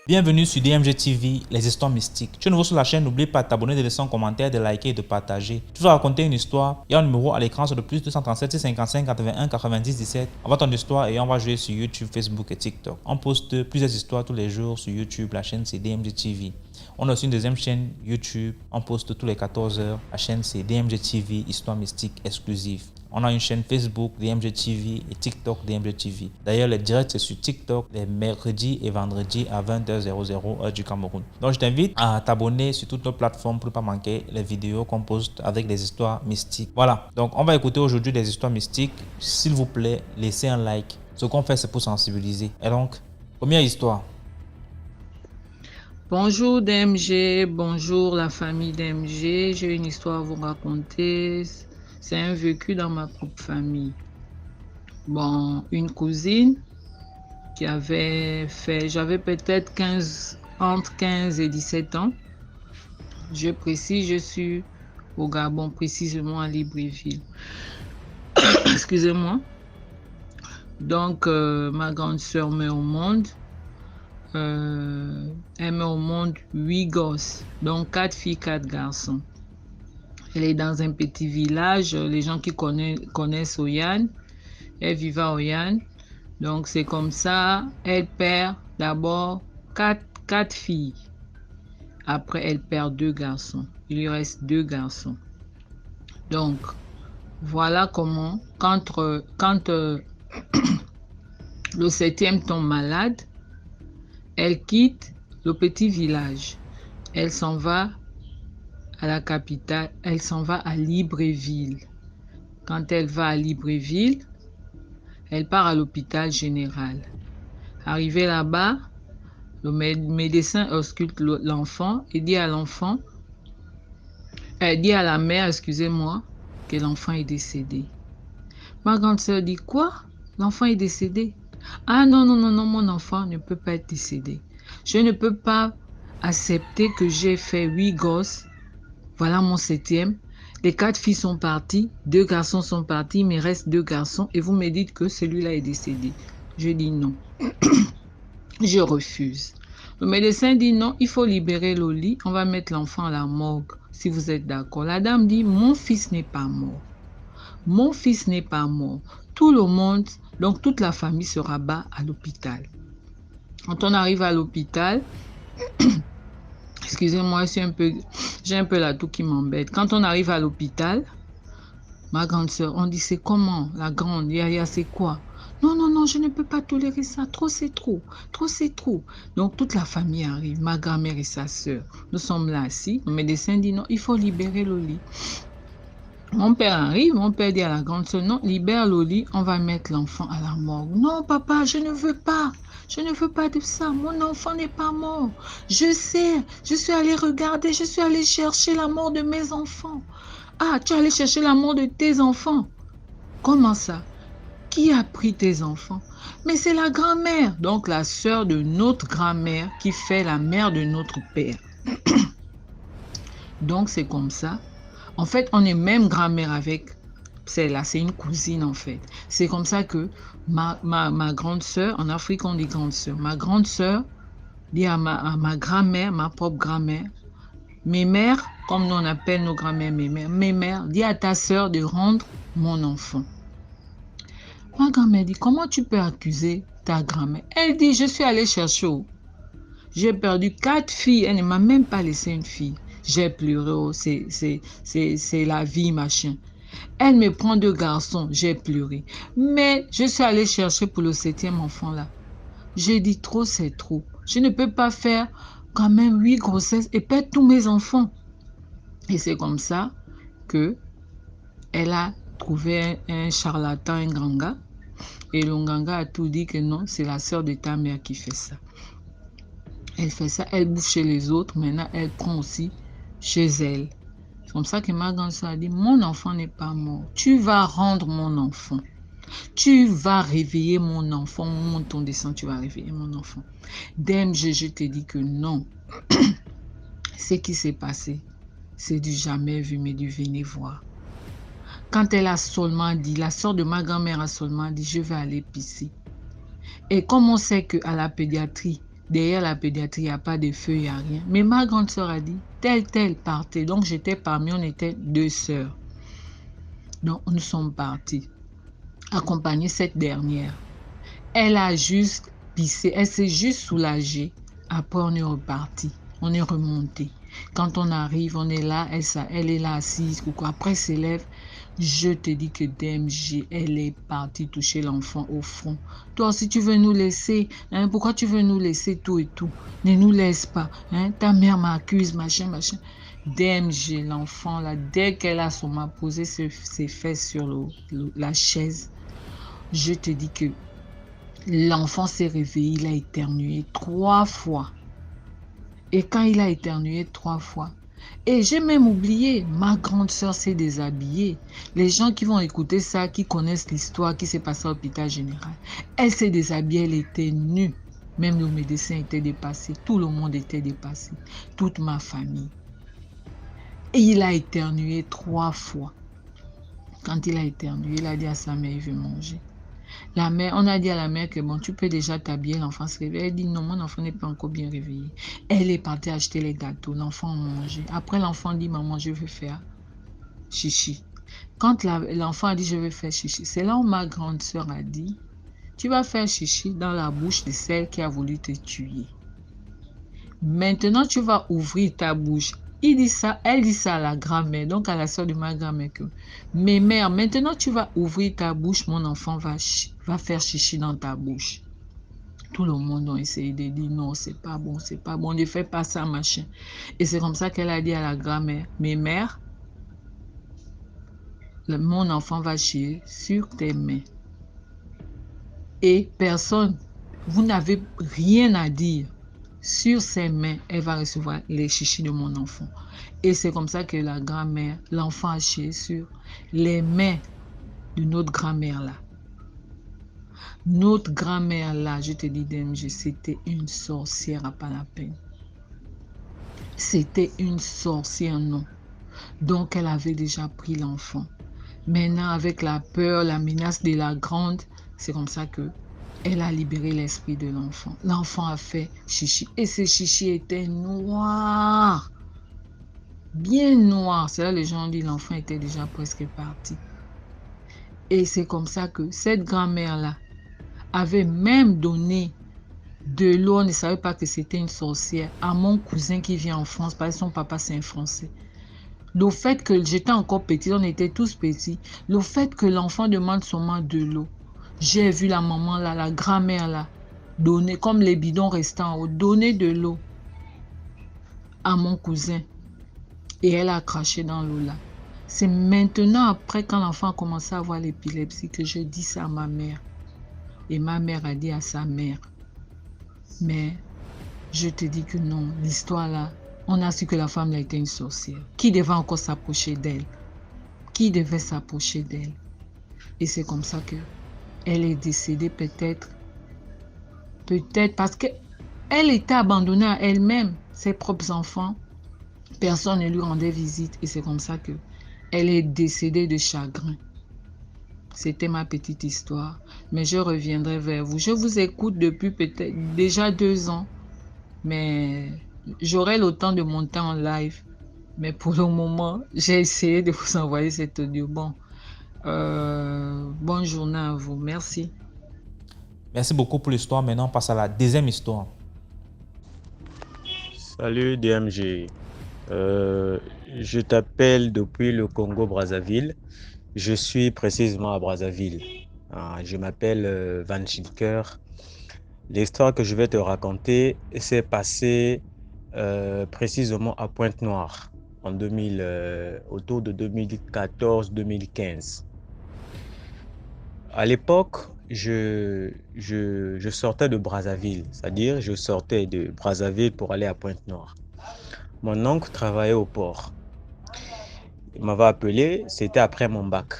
Bienvenue sur DMG TV, les histoires mystiques. Tu es nouveau sur la chaîne, n'oublie pas de t'abonner, de laisser un commentaire, de liker et de partager. Tu vas raconter une histoire, il y a un numéro à l'écran sur le plus 237 655 81 90 17. Envoie ton histoire et on va jouer sur YouTube, Facebook et TikTok. On poste plusieurs histoires tous les jours sur YouTube, la chaîne c'est DMG TV. On a aussi une deuxième chaîne YouTube, on poste tous les 14 h. La chaîne c'est DMG TV, histoire mystique exclusive. On a une chaîne Facebook DMG TV et TikTok DMG TV. D'ailleurs, les directs c'est sur TikTok les mercredis et vendredis à 20h00 heure du Cameroun. Donc, je t'invite à t'abonner sur toutes nos plateformes pour ne pas manquer les vidéos qu'on poste avec des histoires mystiques. Voilà. Donc, on va écouter aujourd'hui des histoires mystiques. S'il vous plaît, laissez un like. Ce qu'on fait, c'est pour sensibiliser. Et donc, première histoire. Bonjour DMG, bonjour la famille DMG. J'ai une histoire à vous raconter. C'est un vécu dans ma propre famille. Bon, une cousine qui avait fait, j'avais peut-être entre 15 et 17 ans. Je précise, je suis au Gabon, précisément à Libreville. Excusez-moi. Donc, ma grande sœur met au monde. Elle met au monde 8 gosses, donc 4 filles, 4 garçons. Elle est dans un petit village, les gens qui connaissent Oyane, elle vivait à Oyane. Donc c'est comme ça, elle perd d'abord 4 filles. Après, elle perd 2 garçons. Il lui reste 2 garçons. Donc, voilà comment, quand le 7e tombe malade, elle quitte le petit village. Elle s'en va à la capitale, elle s'en va à Libreville. Quand elle va à Libreville, elle part à l'hôpital général. Arrivée là-bas, le médecin ausculte l'enfant et dit à la mère, excusez-moi, que l'enfant est décédé. Ma grande sœur dit quoi? L'enfant est décédé? Ah non, mon enfant ne peut pas être décédé. Je ne peux pas accepter que j'ai fait 8 gosses. Voilà mon 7e. Les 4 filles sont parties, 2 garçons sont partis, il me reste 2 garçons et vous me dites que celui-là est décédé. Je dis non. Je refuse. Le médecin dit non, il faut libérer Loli, on va mettre l'enfant à la morgue si vous êtes d'accord. La dame dit mon fils n'est pas mort. Mon fils n'est pas mort. Tout le monde, donc toute la famille se rabat à l'hôpital. Quand on arrive à l'hôpital, excusez-moi, j'ai un peu la toux qui m'embête. Quand on arrive à l'hôpital, ma grande sœur, on dit c'est comment? La grande, Yaya, c'est quoi? Non, je ne peux pas tolérer ça. Trop, c'est trop. Trop, c'est trop. Donc, toute la famille arrive, ma grand-mère et sa sœur. Nous sommes là assis. Le médecin dit non, il faut libérer Loli. Mon père arrive, mon père dit à la grande sœur, non, libère Loli, on va mettre l'enfant à la morgue. Non, papa, je ne veux pas. Je ne veux pas de ça. Mon enfant n'est pas mort. Je sais. Je suis allée regarder. Je suis allée chercher la mort de mes enfants. Ah, tu es allé chercher la mort de tes enfants? Comment ça? Qui a pris tes enfants? Mais c'est la grand-mère, donc la sœur de notre grand-mère qui fait la mère de notre père. Donc c'est comme ça. En fait, on est même grand-mère avec celle-là, c'est une cousine en fait. C'est comme ça que ma grande sœur, en Afrique on dit grande sœur, ma grande sœur dit à ma grand-mère, ma propre grand-mère, mes mères, comme nous on appelle nos grand-mères mes mères, dis à ta sœur de rendre mon enfant. Ma grand-mère dit, comment tu peux accuser ta grand-mère? Elle dit, je suis allée chercher. J'ai perdu 4 filles, elle ne m'a même pas laissé une fille. J'ai pleuré, oh, c'est la vie, machin. Elle me prend 2 garçons, j'ai pleuré. Mais je suis allée chercher pour le 7e enfant là. J'ai dit, trop, c'est trop. Je ne peux pas faire quand même 8 grossesses et perdre tous mes enfants. Et c'est comme ça que elle a trouvé un charlatan, un ganga. Et le ganga a tout dit que non, c'est la sœur de ta mère qui fait ça. Elle fait ça, elle bouffe chez les autres. Maintenant, elle prend aussi chez elle. C'est comme ça que ma grande sœur a dit, mon enfant n'est pas mort. Tu vas rendre mon enfant. Tu vas réveiller mon enfant. Monte, on descend, tu vas réveiller mon enfant. DMG, je te dis que non. Ce qui s'est passé, c'est du jamais vu, mais du venez voir. Quand elle a seulement dit, la soeur de ma grand-mère a seulement dit, je vais aller pisser. Et comme on sait qu'à la pédiatrie, derrière la pédiatrie, il n'y a pas de feu, il n'y a rien. Mais ma grande soeur a dit, telle, partez. Donc j'étais parmi, on était 2 sœurs. Donc nous sommes partis, accompagner cette dernière. Elle a juste pissé, elle s'est juste soulagée. Après, on est reparti, on est remonté. Quand on arrive, on est là, elle est là assise. Après, elle s'élève. Je te dis que DMG, elle est partie toucher l'enfant au front. Toi, si tu veux nous laisser, hein, pourquoi tu veux nous laisser tout et tout? Ne nous laisse pas. Hein, ta mère m'accuse, machin. DMG, l'enfant, là, dès qu'elle a posé ses fesses sur la chaise, je te dis que l'enfant s'est réveillé, il a éternué 3 fois. Et quand il a éternué 3 fois, et j'ai même oublié, ma grande soeur s'est déshabillée. Les gens qui vont écouter ça, qui connaissent l'histoire qui s'est passée à l'hôpital général, elle s'est déshabillée, elle était nue. Même le médecin était dépassé, tout le monde était dépassé, toute ma famille. Et il a éternué 3 fois. Quand il a éternué, il a dit à sa mère, il veut manger. La mère, on a dit à la mère que bon, tu peux déjà t'habiller, l'enfant se réveille. Elle dit non, mon enfant n'est pas encore bien réveillé. Elle est partie acheter les gâteaux, l'enfant a mangé. Après, l'enfant dit, maman, je veux faire chichi. Quand l'enfant a dit, je veux faire chichi, c'est là où ma grande soeur a dit, tu vas faire chichi dans la bouche de celle qui a voulu te tuer. Maintenant, tu vas ouvrir ta bouche. Elle dit ça à la grand-mère, donc à la soeur de ma grand-mère. Mais mère, maintenant tu vas ouvrir ta bouche, mon enfant va faire chichi dans ta bouche. Tout le monde a essayé de dire non, c'est pas bon, ne fais pas ça, machin. Et c'est comme ça qu'elle a dit à la grand-mère, mais mère, mon enfant va chier sur tes mains. Et personne, vous n'avez rien à dire. Sur ses mains, elle va recevoir les chichis de mon enfant. Et c'est comme ça que la grand-mère, l'enfant a chié sur les mains de notre grand-mère là. Notre grand-mère là, je te dis DMG, c'était une sorcière à pas la peine. C'était une sorcière, non. Donc elle avait déjà pris l'enfant. Maintenant, avec la peur, la menace de la grande, c'est comme ça que elle a libéré l'esprit de l'enfant. L'enfant a fait chichi. Et ce chichi était noir. Bien noir. C'est là que les gens ont dit l'enfant était déjà presque parti. Et c'est comme ça que cette grand-mère-là avait même donné de l'eau. On ne savait pas que c'était une sorcière. À mon cousin qui vient en France, parce que son papa c'est un Français. Le fait que j'étais encore petite, on était tous petits. Le fait que l'enfant demande seulement de l'eau. J'ai vu la maman là, la grand-mère là, donner, comme les bidons restants en haut, donner de l'eau à mon cousin. Et elle a craché dans l'eau là. C'est maintenant, après, quand l'enfant a commencé à avoir l'épilepsie, que je dis ça à ma mère. Et ma mère a dit à sa mère, mais je te dis que non, l'histoire là, on a su que la femme là était une sorcière. Qui devait encore s'approcher d'elle? Qui devait s'approcher d'elle? Et c'est comme ça que elle est décédée peut-être parce qu'elle était abandonnée à elle-même, ses propres enfants. Personne ne lui rendait visite et c'est comme ça que elle est décédée de chagrin. C'était ma petite histoire, mais je reviendrai vers vous. Je vous écoute depuis peut-être déjà 2 ans, mais j'aurai le temps de monter en live. Mais pour le moment, j'ai essayé de vous envoyer cet audio. Bon, bonne journée à vous. Merci. Merci beaucoup pour l'histoire. Maintenant, on passe à la deuxième histoire. Salut DMG. Je t'appelle depuis le Congo-Brazzaville. Je suis précisément à Brazzaville. Je m'appelle Van Schilker. L'histoire que je vais te raconter s'est passée précisément à Pointe-Noire en autour de 2014-2015. À l'époque, je sortais de Brazzaville, c'est-à-dire je sortais de Brazzaville pour aller à Pointe-Noire. Mon oncle travaillait au port. Il m'avait appelé, c'était après mon bac.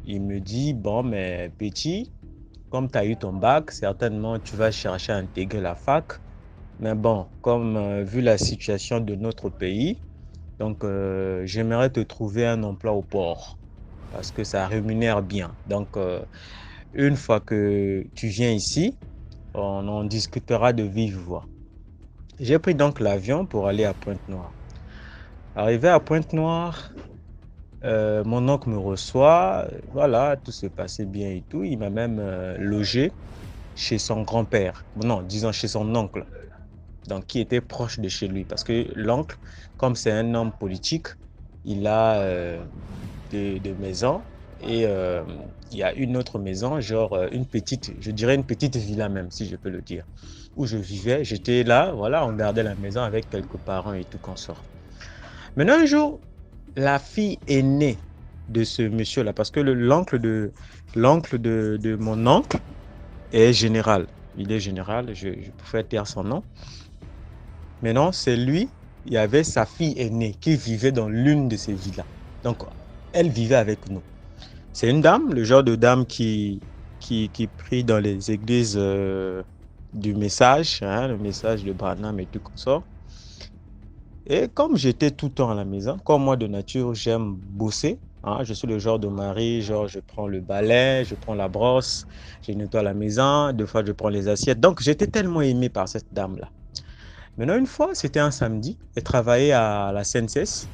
Il me dit, bon, mais petit, comme tu as eu ton bac, certainement tu vas chercher à intégrer la fac. Mais bon, comme vu la situation de notre pays, donc j'aimerais te trouver un emploi au port. parce que ça rémunère bien. Donc, une fois que tu viens ici, on en discutera de vive voix. J'ai pris donc l'avion pour aller à Pointe-Noire. Arrivé à Pointe-Noire, mon oncle me reçoit, voilà, tout se passait bien et tout. Il m'a même logé chez son grand-père, non, disons chez son oncle, donc qui était proche de chez lui. Parce que l'oncle, comme c'est un homme politique, il a des maisons et il y a une autre maison, genre une petite, je dirais une petite villa même, si je peux le dire, où je vivais. J'étais là, voilà, on gardait la maison avec quelques parents et tout consort. Maintenant, un jour, la fille aînée de ce monsieur-là, parce que l'oncle de mon oncle est général. Il est général, je pouvais dire son nom. Maintenant, c'est lui, il y avait sa fille aînée qui vivait dans l'une de ces villas. Donc, elle vivait avec nous. C'est une dame, le genre de dame qui prie dans les églises du message, hein, le message de Branham et tout comme ça. Et comme j'étais tout le temps à la maison, comme moi de nature, j'aime bosser. Hein, je suis le genre de mari, genre je prends le balai, je prends la brosse, je nettoie la maison, des fois je prends les assiettes. Donc j'étais tellement aimé par cette dame-là. Maintenant, une fois, c'était un samedi, elle travaillait à la CNCS.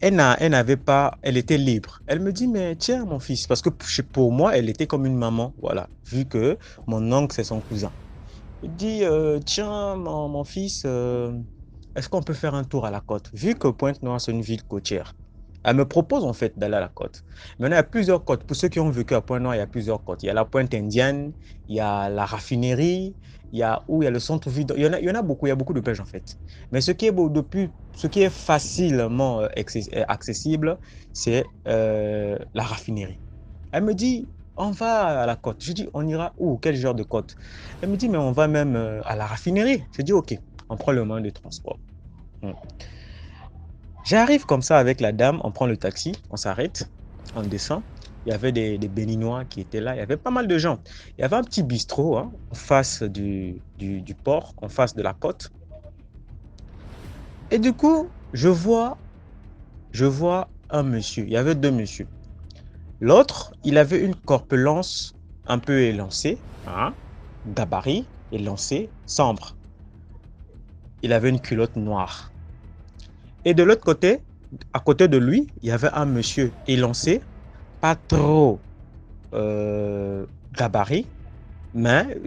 Elle n'avait pas, elle était libre. Elle me dit, mais tiens, mon fils, parce que pour moi, elle était comme une maman, voilà, vu que mon oncle, c'est son cousin. Il dit, tiens, mon fils, est-ce qu'on peut faire un tour à la côte? Vu que Pointe-Noire, c'est une ville côtière. Elle me propose en fait d'aller à la côte. Maintenant, il y a plusieurs côtes. Pour ceux qui ont vécu à Pointe-Noire, il y a plusieurs côtes. Il y a la Pointe Indienne, il y a la raffinerie, il y a le centre-ville. Il y en a beaucoup, il y a beaucoup de pêches en fait. Mais ce qui est facilement accessible, c'est la raffinerie. Elle me dit, on va à la côte. Je dis, on ira où? Quel genre de côte? Elle me dit, mais on va même à la raffinerie. Je dis, ok, on prend le moyen de transport. J'arrive comme ça avec la dame, on prend le taxi, on s'arrête, on descend. Il y avait des Béninois qui étaient là, il y avait pas mal de gens. Il y avait un petit bistrot hein, en face du port, en face de la côte. Et du coup, je vois un monsieur, il y avait deux messieurs. L'autre, il avait une corpulence un peu élancée, hein, gabarit, élancé, sombre. Il avait une culotte noire. Et de l'autre côté, à côté de lui, il y avait un monsieur élancé, pas trop gabarit, mais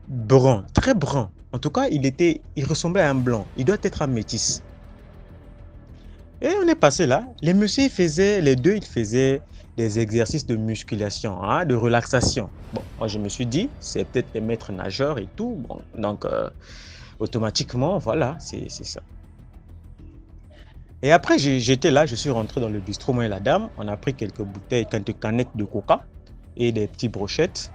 brun, très brun. En tout cas, il ressemblait à un blanc. Il doit être un métis. Et on est passé là. Les messieurs, les deux, ils faisaient des exercices de musculation, hein, de relaxation. Bon, moi, je me suis dit, c'est peut-être les maîtres nageurs et tout. Bon, donc, automatiquement, voilà, c'est ça. Et après, j'étais là, je suis rentré dans le bistrot, moi et la dame. On a pris quelques bouteilles, quelques canettes de coca et des petites brochettes.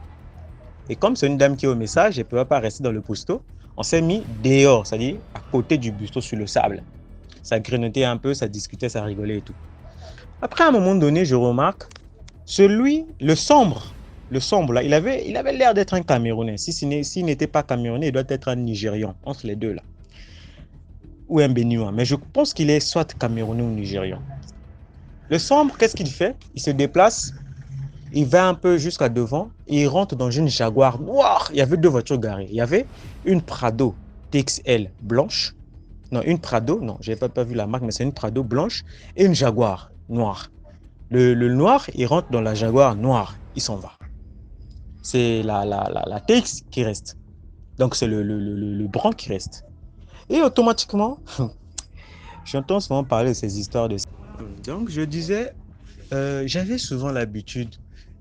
Et comme c'est une dame qui est au message, elle ne peut pas rester dans le bistrot. On s'est mis dehors, c'est-à-dire à côté du bistrot sur le sable. Ça grignotait un peu, ça discutait, ça rigolait et tout. Après, à un moment donné, je remarque, le sombre là, il avait l'air d'être un Camerounais. S'il n'était pas Camerounais, il doit être un Nigérian, entre les deux là. Ou un Béninois, mais je pense qu'il est soit Camerounais ou Nigérian. Le sombre, qu'est-ce qu'il fait? Il se déplace, il va un peu jusqu'à devant et il rentre dans une Jaguar noire. Il y avait deux voitures garées. Il y avait une Prado TXL blanche. Non, une Prado, non, je n'ai pas vu la marque, mais c'est une Prado blanche et une Jaguar noire. Le noir, il rentre dans la Jaguar noire, il s'en va. C'est la TX qui reste. Donc, c'est le brun qui reste. Et automatiquement, j'entends souvent parler de ces histoires de... Donc, je disais, j'avais souvent l'habitude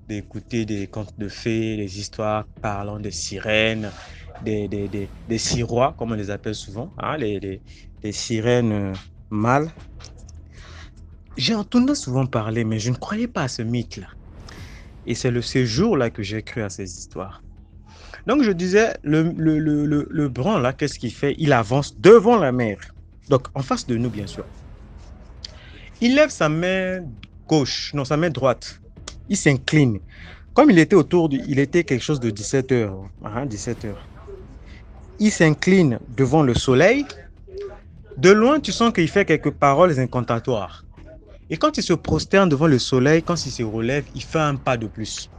d'écouter des contes de fées, des histoires parlant des sirènes, des sirois, comme on les appelle souvent, hein, les sirènes mâles. J'ai entendu souvent parler, mais je ne croyais pas à ce mythe-là. Et c'est ce jour-là que j'ai cru à ces histoires. Donc, je disais, le brun, là, qu'est-ce qu'il fait? Il avance devant la mer. Donc, en face de nous, bien sûr. Il lève sa main gauche, non, sa main droite. Il s'incline. Comme il était quelque chose de 17h. Hein, 17h. Il s'incline devant le soleil. De loin, tu sens qu'il fait quelques paroles incantatoires. Et quand il se prosterne devant le soleil, quand il se relève, il fait un pas de plus.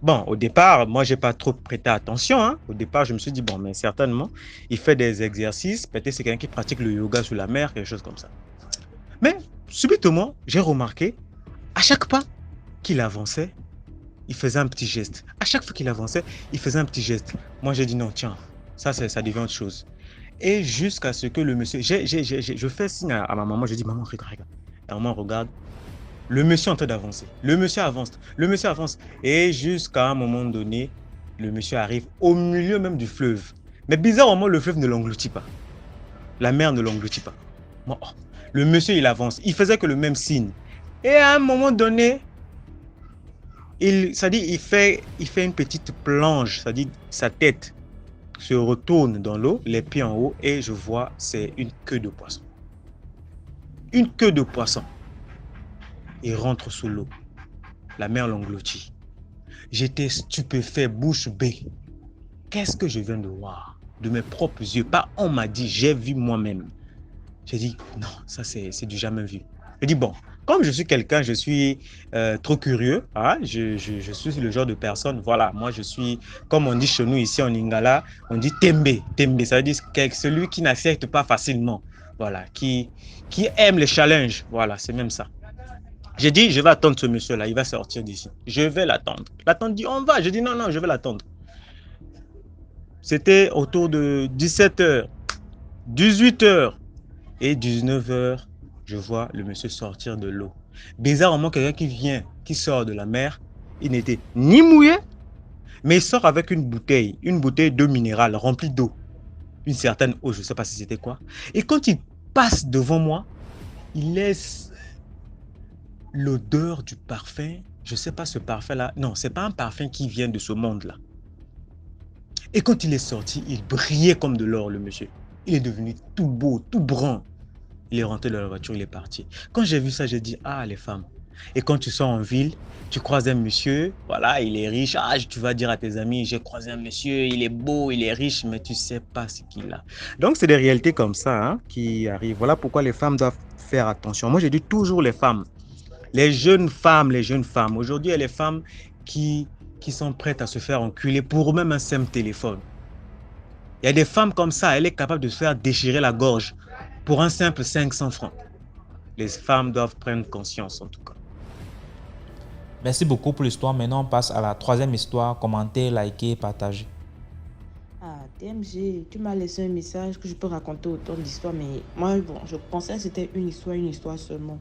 Bon, au départ, moi, j'ai pas trop prêté attention, hein. Au départ, je me suis dit, bon, mais certainement, il fait des exercices. Peut-être c'est quelqu'un qui pratique le yoga sous la mer, quelque chose comme ça. Mais subitement, j'ai remarqué, à chaque pas qu'il avançait, il faisait un petit geste. À chaque fois qu'il avançait, il faisait un petit geste. Moi, j'ai dit, non, tiens, ça devient autre chose. Et jusqu'à ce que le monsieur, je fais signe à ma maman, je dis, maman, regarde, regarde. Et maman regarde, le monsieur est en train d'avancer. Le monsieur avance, le monsieur avance. Et jusqu'à un moment donné, le monsieur arrive au milieu même du fleuve. Mais bizarrement, le fleuve ne l'engloutit pas. La mer ne l'engloutit pas. Bon, le monsieur, il avance. Il faisait que le même signe. Et à un moment donné, il fait une petite plonge. C'est-à-dire, sa tête se retourne dans l'eau, les pieds en haut, et je vois, c'est une queue de poisson. Une queue de poisson. Il rentre sous l'eau. La mer l'engloutit. J'étais stupéfait, bouche bée. Qu'est-ce que je viens de voir? De mes propres yeux. Pas on m'a dit, j'ai vu moi-même. J'ai dit, non, ça c'est du jamais vu. J'ai dit, bon, comme je suis quelqu'un, je suis trop curieux. Hein, je suis le genre de personne, voilà, moi je suis, comme on dit chez nous ici en Lingala, on dit tembe. Tembe, ça veut dire celui qui n'accepte pas facilement. Voilà, qui aime les challenges. Voilà, c'est même ça. J'ai dit, je vais attendre ce monsieur-là, il va sortir d'ici. Je vais l'attendre. L'attendre dit, on va. Je dis, non, non, je vais l'attendre. C'était autour de 17h, 18h et 19h. Je vois le monsieur sortir de l'eau. Bizarrement, quelqu'un qui sort de la mer, il n'était ni mouillé, mais il sort avec une bouteille d'eau minérale remplie d'eau. Une certaine eau, je ne sais pas si c'était quoi. Et quand il passe devant moi, il laisse l'odeur du parfum, je ne sais pas ce parfum-là. Non, ce n'est pas un parfum qui vient de ce monde-là. Et quand il est sorti, il brillait comme de l'or, le monsieur. Il est devenu tout beau, tout brun. Il est rentré dans la voiture, il est parti. Quand j'ai vu ça, j'ai dit, ah, les femmes. Et quand tu sors en ville, tu croises un monsieur, voilà, il est riche. Ah, tu vas dire à tes amis, j'ai croisé un monsieur, il est beau, il est riche, mais tu ne sais pas ce qu'il a. Donc, c'est des réalités comme ça hein, qui arrivent. Voilà pourquoi les femmes doivent faire attention. Moi, je dis toujours les femmes. Les jeunes femmes. Aujourd'hui, il y a les femmes qui sont prêtes à se faire enculer pour même un simple téléphone. Il y a des femmes comme ça, elle est capable de se faire déchirer la gorge pour un simple 500 francs. Les femmes doivent prendre conscience en tout cas. Merci beaucoup pour l'histoire. Maintenant, on passe à la troisième histoire. Commentez, likez, partagez. Ah, TMG, tu m'as laissé un message que je peux raconter autant d'histoires, mais moi, bon, je pensais que c'était une histoire seulement.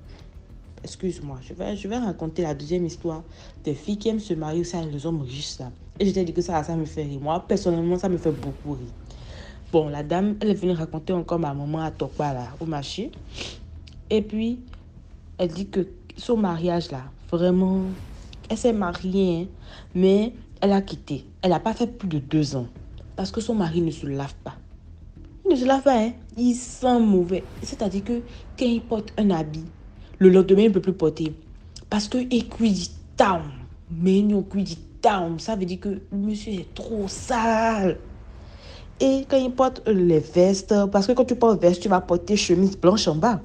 Excuse-moi, je vais raconter la deuxième histoire des filles qui aiment se marier aussi avec les hommes riches là. Et je t'ai dit que ça me fait rire. Moi, personnellement, ça me fait beaucoup rire. Bon, la dame, elle est venue raconter encore ma maman à Tokpa là, au marché. Et puis, elle dit que son mariage là, vraiment, elle s'est mariée, hein, mais elle a quitté. Elle n'a pas fait plus de 2 ans. Parce que son mari ne se lave pas. Il ne se lave pas, hein. Il sent mauvais. C'est-à-dire que quand il porte un habit, le lendemain, il ne peut plus porter. Parce qu'il cuit down. Mais il cuit down. Ça veut dire que le monsieur est trop sale. Et quand il porte les vestes, parce que quand tu portes veste, tu vas porter chemise blanche en bas.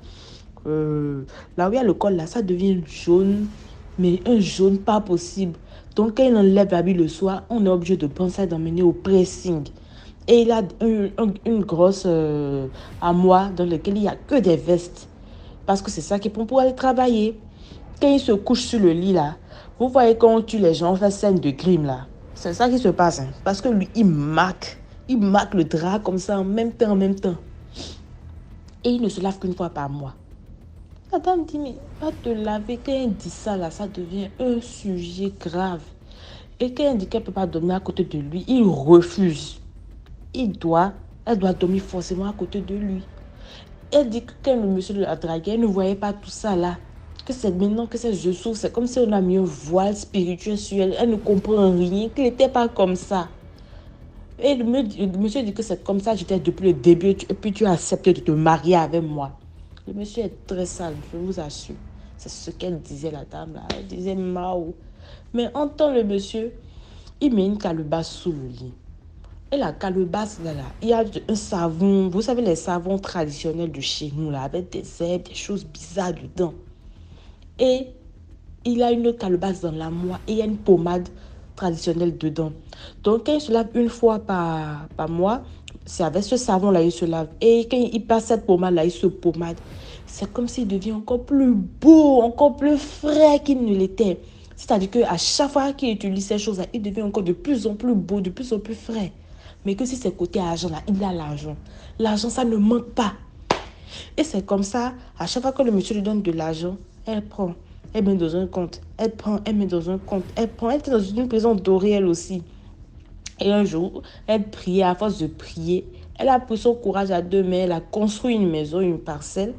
Là où il y a le col, là, ça devient jaune. Mais un jaune pas possible. Donc quand il enlève l'habit le soir, on est obligé de penser d'emmener au pressing. Et il a une grosse armoire dans laquelle il n'y a que des vestes. Parce que c'est ça qu'il prend pour aller travailler. Quand il se couche sur le lit là, vous voyez quand on tue les gens, on fait scène de crime là. C'est ça qui se passe. Hein. Parce que lui, il marque le drap comme ça en même temps. Et il ne se lave qu'une fois par mois. La dame dit, mais va te laver. Quand elle dit ça là, ça devient un sujet grave. Et quand elle dit qu'elle ne peut pas dormir à côté de lui, il refuse. Elle doit dormir forcément à côté de lui. Elle dit que quand le monsieur l'a dragué, elle ne voyait pas tout ça là. Que c'est maintenant que je souffre, c'est comme si on a mis un voile spirituel sur elle. Elle ne comprend rien, qu'il n'était pas comme ça. Et le monsieur dit que c'est comme ça, j'étais depuis le début, et puis tu as accepté de te marier avec moi. Le monsieur est très sale, je vous assure. C'est ce qu'elle disait, la dame là. Elle disait Mao. Mais entend le monsieur, il met une calebasse sous le lit. Et la calebasse, là, il y a un savon, vous savez les savons traditionnels de chez nous, là, avec des herbes, des choses bizarres dedans. et il a une calebasse dans la moelle et il y a une pommade traditionnelle dedans. Donc, quand il se lave une fois par mois, c'est avec ce savon-là, il se lave. Et quand il passe cette pommade-là, il se pommade. C'est comme s'il devient encore plus beau, encore plus frais qu'il ne l'était. C'est-à-dire qu'à chaque fois qu'il utilise ces choses-là, il devient encore de plus en plus beau, de plus en plus frais. Mais que si c'est côté argent, là, il a l'argent. L'argent, ça ne manque pas. Et c'est comme ça, à chaque fois que le monsieur lui donne de l'argent, elle prend, elle met dans un compte. Elle prend, elle met dans un compte. Elle prend, elle était dans une prison dorée elle aussi. Et un jour, elle priait, à force de prier, elle a pris son courage à deux mains, elle a construit une maison, une parcelle,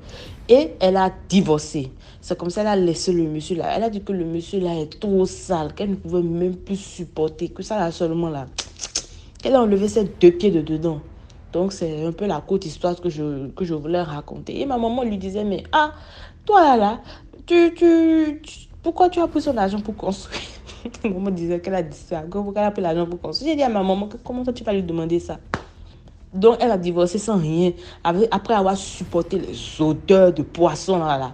et elle a divorcé. C'est comme ça qu'elle a laissé le monsieur là. Elle a dit que le monsieur là est trop sale, qu'elle ne pouvait même plus supporter, que ça là seulement là. Elle a enlevé ses deux pieds de dedans. Donc, c'est un peu la courte histoire que je voulais raconter. Et ma maman lui disait, mais toi là, pourquoi tu as pris son argent pour construire? Ma maman disait qu'elle a dit ça. Pourquoi elle a pris l'argent pour construire? J'ai dit à ma maman, comment toi tu vas lui demander ça? Donc, elle a divorcé sans rien. Après avoir supporté les odeurs de poisson là.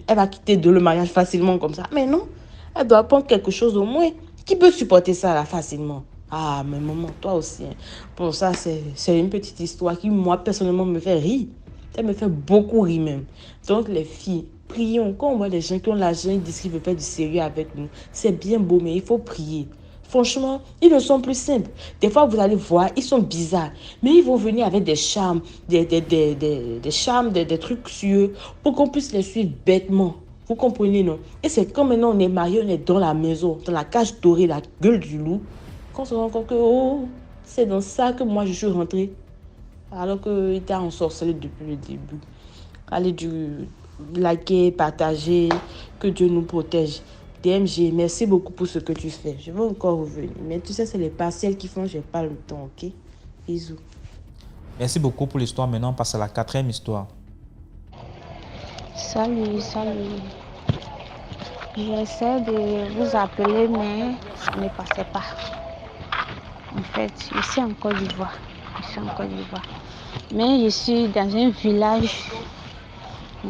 Elle va quitter le mariage facilement comme ça. Mais non, elle doit prendre quelque chose au moins. Qui peut supporter ça là facilement? Ah, mais maman, toi aussi. Pour ça, c'est une petite histoire qui, moi, personnellement, me fait rire. Ça me fait beaucoup rire même. Donc, les filles, prions. Quand on voit les gens qui ont l'argent, ils disent qu'ils veulent faire du sérieux avec nous. C'est bien beau, mais il faut prier. Franchement, ils ne sont plus simples. Des fois, vous allez voir, ils sont bizarres. Mais ils vont venir avec des charmes, des charmes, des trucs sur eux pour qu'on puisse les suivre bêtement. Vous comprenez, non? Et c'est comme maintenant on est mariés, on est dans la maison, dans la cage dorée, la gueule du loup, qu'on se rend compte que, c'est dans ça que moi je suis rentrée. Alors qu'il était ensorcelé depuis le début. Allez, liker, partager, que Dieu nous protège. DMG, merci beaucoup pour ce que tu fais. Je vais encore revenir. Mais tu sais, c'est les partiels qui font, j'ai pas le temps, ok? Bisous. Merci beaucoup pour l'histoire. Maintenant, on passe à la quatrième histoire. Salut. J'essaie de vous appeler, mais ça ne passait pas. En fait, je suis en Côte d'Ivoire. Mais je suis dans un village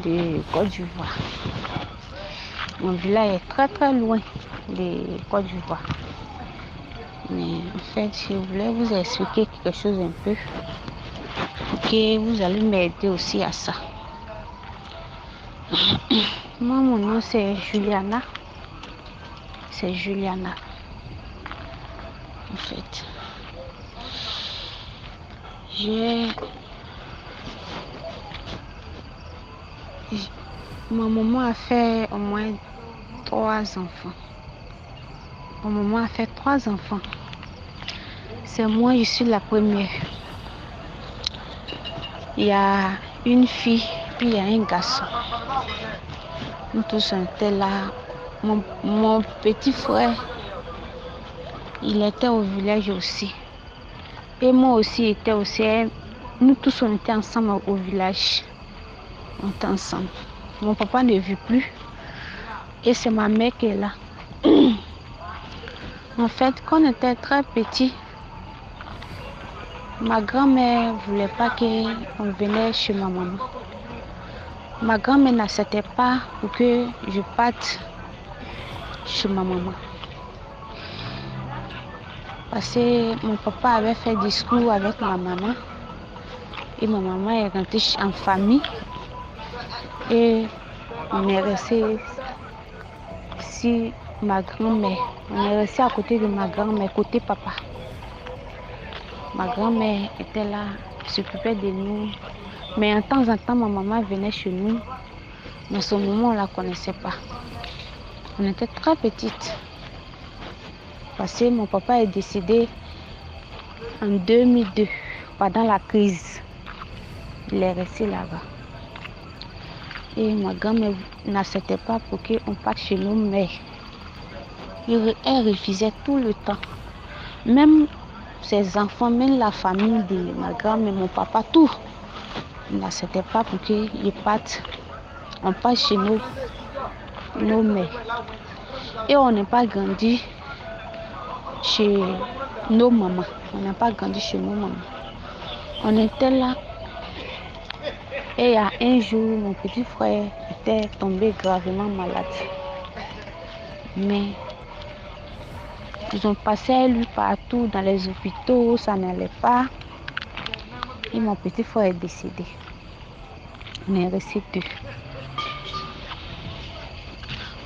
de Côte d'Ivoire. Mon village est très très loin de Côte d'Ivoire. Mais en fait, je voulais vous expliquer quelque chose un peu. Ok, vous allez m'aider aussi à ça. Moi, mon nom c'est Juliana. En fait, ma maman a fait au moins 3 enfants. C'est moi, je suis la première. Il y a une fille, puis il y a un garçon. Nous tous on était là. Mon petit frère, il était au village aussi. Et moi aussi, j'étais aussi. Nous tous on était ensemble au village. On était ensemble. Mon papa ne vit plus. Et c'est ma mère qui est là. En fait, quand on était très petit, ma grand-mère ne voulait pas qu'on vienne chez ma maman. Ma grand-mère n'acceptait pas pour que je parte chez ma maman. Parce que mon papa avait fait discours avec ma maman. Et ma maman est rentrée en famille. Et on est resté si ma grand-mère. On est resté à côté de ma grand-mère, côté papa. Ma grand-mère était là, s'occupait de nous. Mais en temps, ma maman venait chez nous. Mais ce moment, on ne la connaissait pas. On était très petites. Parce que mon papa est décédé en 2002, pendant la crise. Il est resté là-bas. Et ma grand-mère n'acceptait pas pour qu'on parte chez nos mères. Elle refusait tout le temps. Même ses enfants, même la famille de ma grand-mère, mon papa, tout. Il n'acceptait pas pour qu'ils partent. On part chez nos mères. Et on n'est pas grandi chez nos mamans. On était là. Et il y a un jour, mon petit frère était tombé gravement malade. Mais ils ont passé à lui partout dans les hôpitaux, ça n'allait pas. Et mon petit frère est décédé. On est restés deux.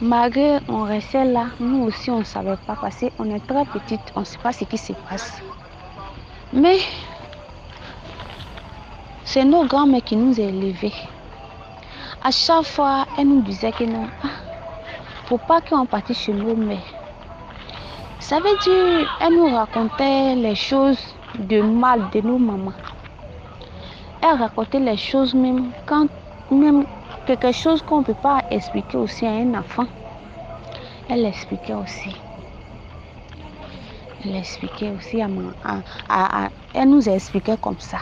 Malgré on restait là, nous aussi on ne savait pas parce qu'on est très petite, on ne sait pas ce qui se passe. Mais c'est nos grands-mères qui nous ont élevés. À chaque fois, elles nous disaient que non, faut pas qu'on parte chez nos mères. Ça veut dire, elles nous racontaient les choses de mal de nos mamans. Elles racontaient les choses même quand même quelque chose qu'on ne peut pas expliquer aussi à un enfant. Elle expliquait aussi. Elle expliquait aussi elle nous expliquait comme ça.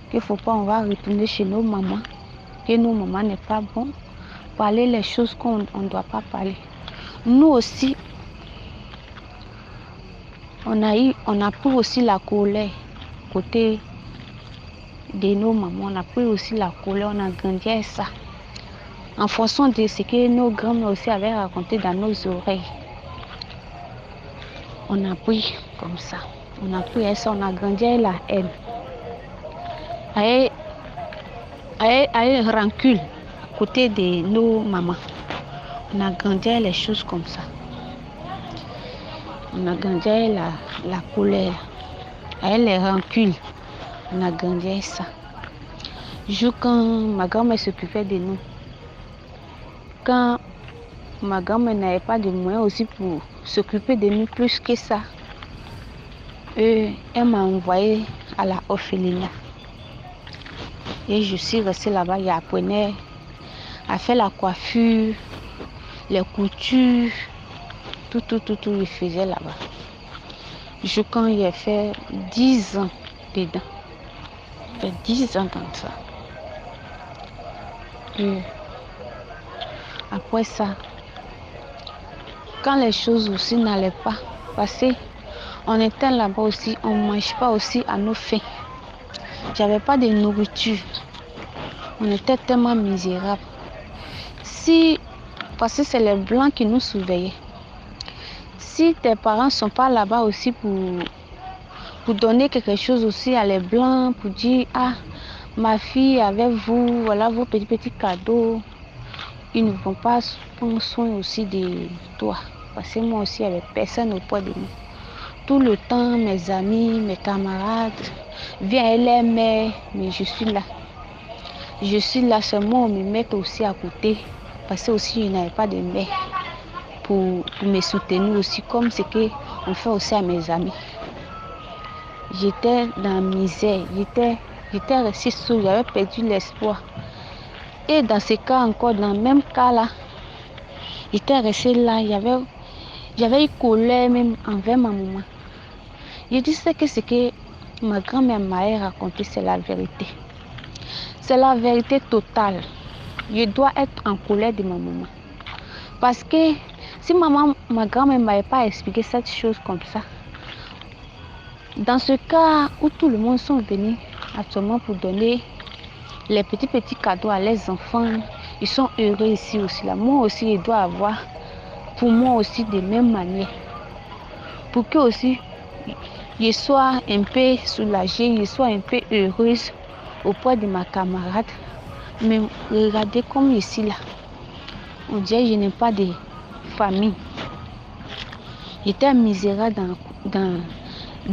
Qu'il ne faut pas, on va retourner chez nos mamans. Que nos mamans n'est pas bon. Parler les choses qu'on ne doit pas parler. Nous aussi, on a pris aussi la colère côté de nos mamans. On a pris aussi la colère, on a grandi avec ça. En fonction de ce que nos grands-mères aussi avaient raconté dans nos oreilles. On a pris comme ça. On a pris avec ça, on a grandi avec la haine. Avec rancune côté de nos mamans. On a grandi avec les choses comme ça. On a grandi avec la colère, avec les rancunes. On a grandi avec ça. Jour quand ma grand-mère s'occupait de nous, quand ma grand-mère n'avait pas de moyens aussi pour s'occuper de nous plus que ça, elle m'a envoyé à la orphelinat. Et je suis restée là-bas, j'apprenais à faire la coiffure, les coutures, tout, je faisais là-bas. Quand j'ai fait 10 ans dedans. J'ai fait 10 ans comme ça. Et après ça, quand les choses aussi n'allaient pas, parce qu'on était là-bas aussi, on ne mange pas aussi à nos fins. J'avais pas de nourriture. On était tellement misérables. Parce que c'est les blancs qui nous surveillaient. Si tes parents ne sont pas là-bas aussi pour donner quelque chose aussi à les blancs, pour dire, ma fille avec vous, voilà vos petits cadeaux, ils ne vont pas prendre soin aussi de toi. Parce que moi aussi, il n'y avait personne auprès de nous. Tout le temps, mes amis, mes camarades, viennent les mères, mais je suis là. Je suis là seulement, on me met aussi à côté. Parce que aussi, je n'avais pas de mère pour me soutenir aussi, comme ce qu'on fait aussi à mes amis. J'étais dans la misère, j'étais restée seule, j'avais perdu l'espoir. Et dans ce cas encore, dans le même cas là, j'étais restée là, j'avais une colère même envers ma maman. Je disais que ce que ma grand-mère m'avait raconté, c'est la vérité. C'est la vérité totale. Je dois être en colère de ma maman. Parce que si ma grand-mère ne m'avait pas expliqué cette chose comme ça, dans ce cas où tout le monde sont venus actuellement pour donner les petits cadeaux à leurs enfants, ils sont heureux ici aussi. Là. Moi aussi, je dois avoir pour moi aussi de même manière. Pour que aussi, je sois un peu soulagée, je sois un peu heureuse auprès de ma camarade. Mais regardez comme ici là, on dirait que je n'ai pas de famille. J'étais misérable dans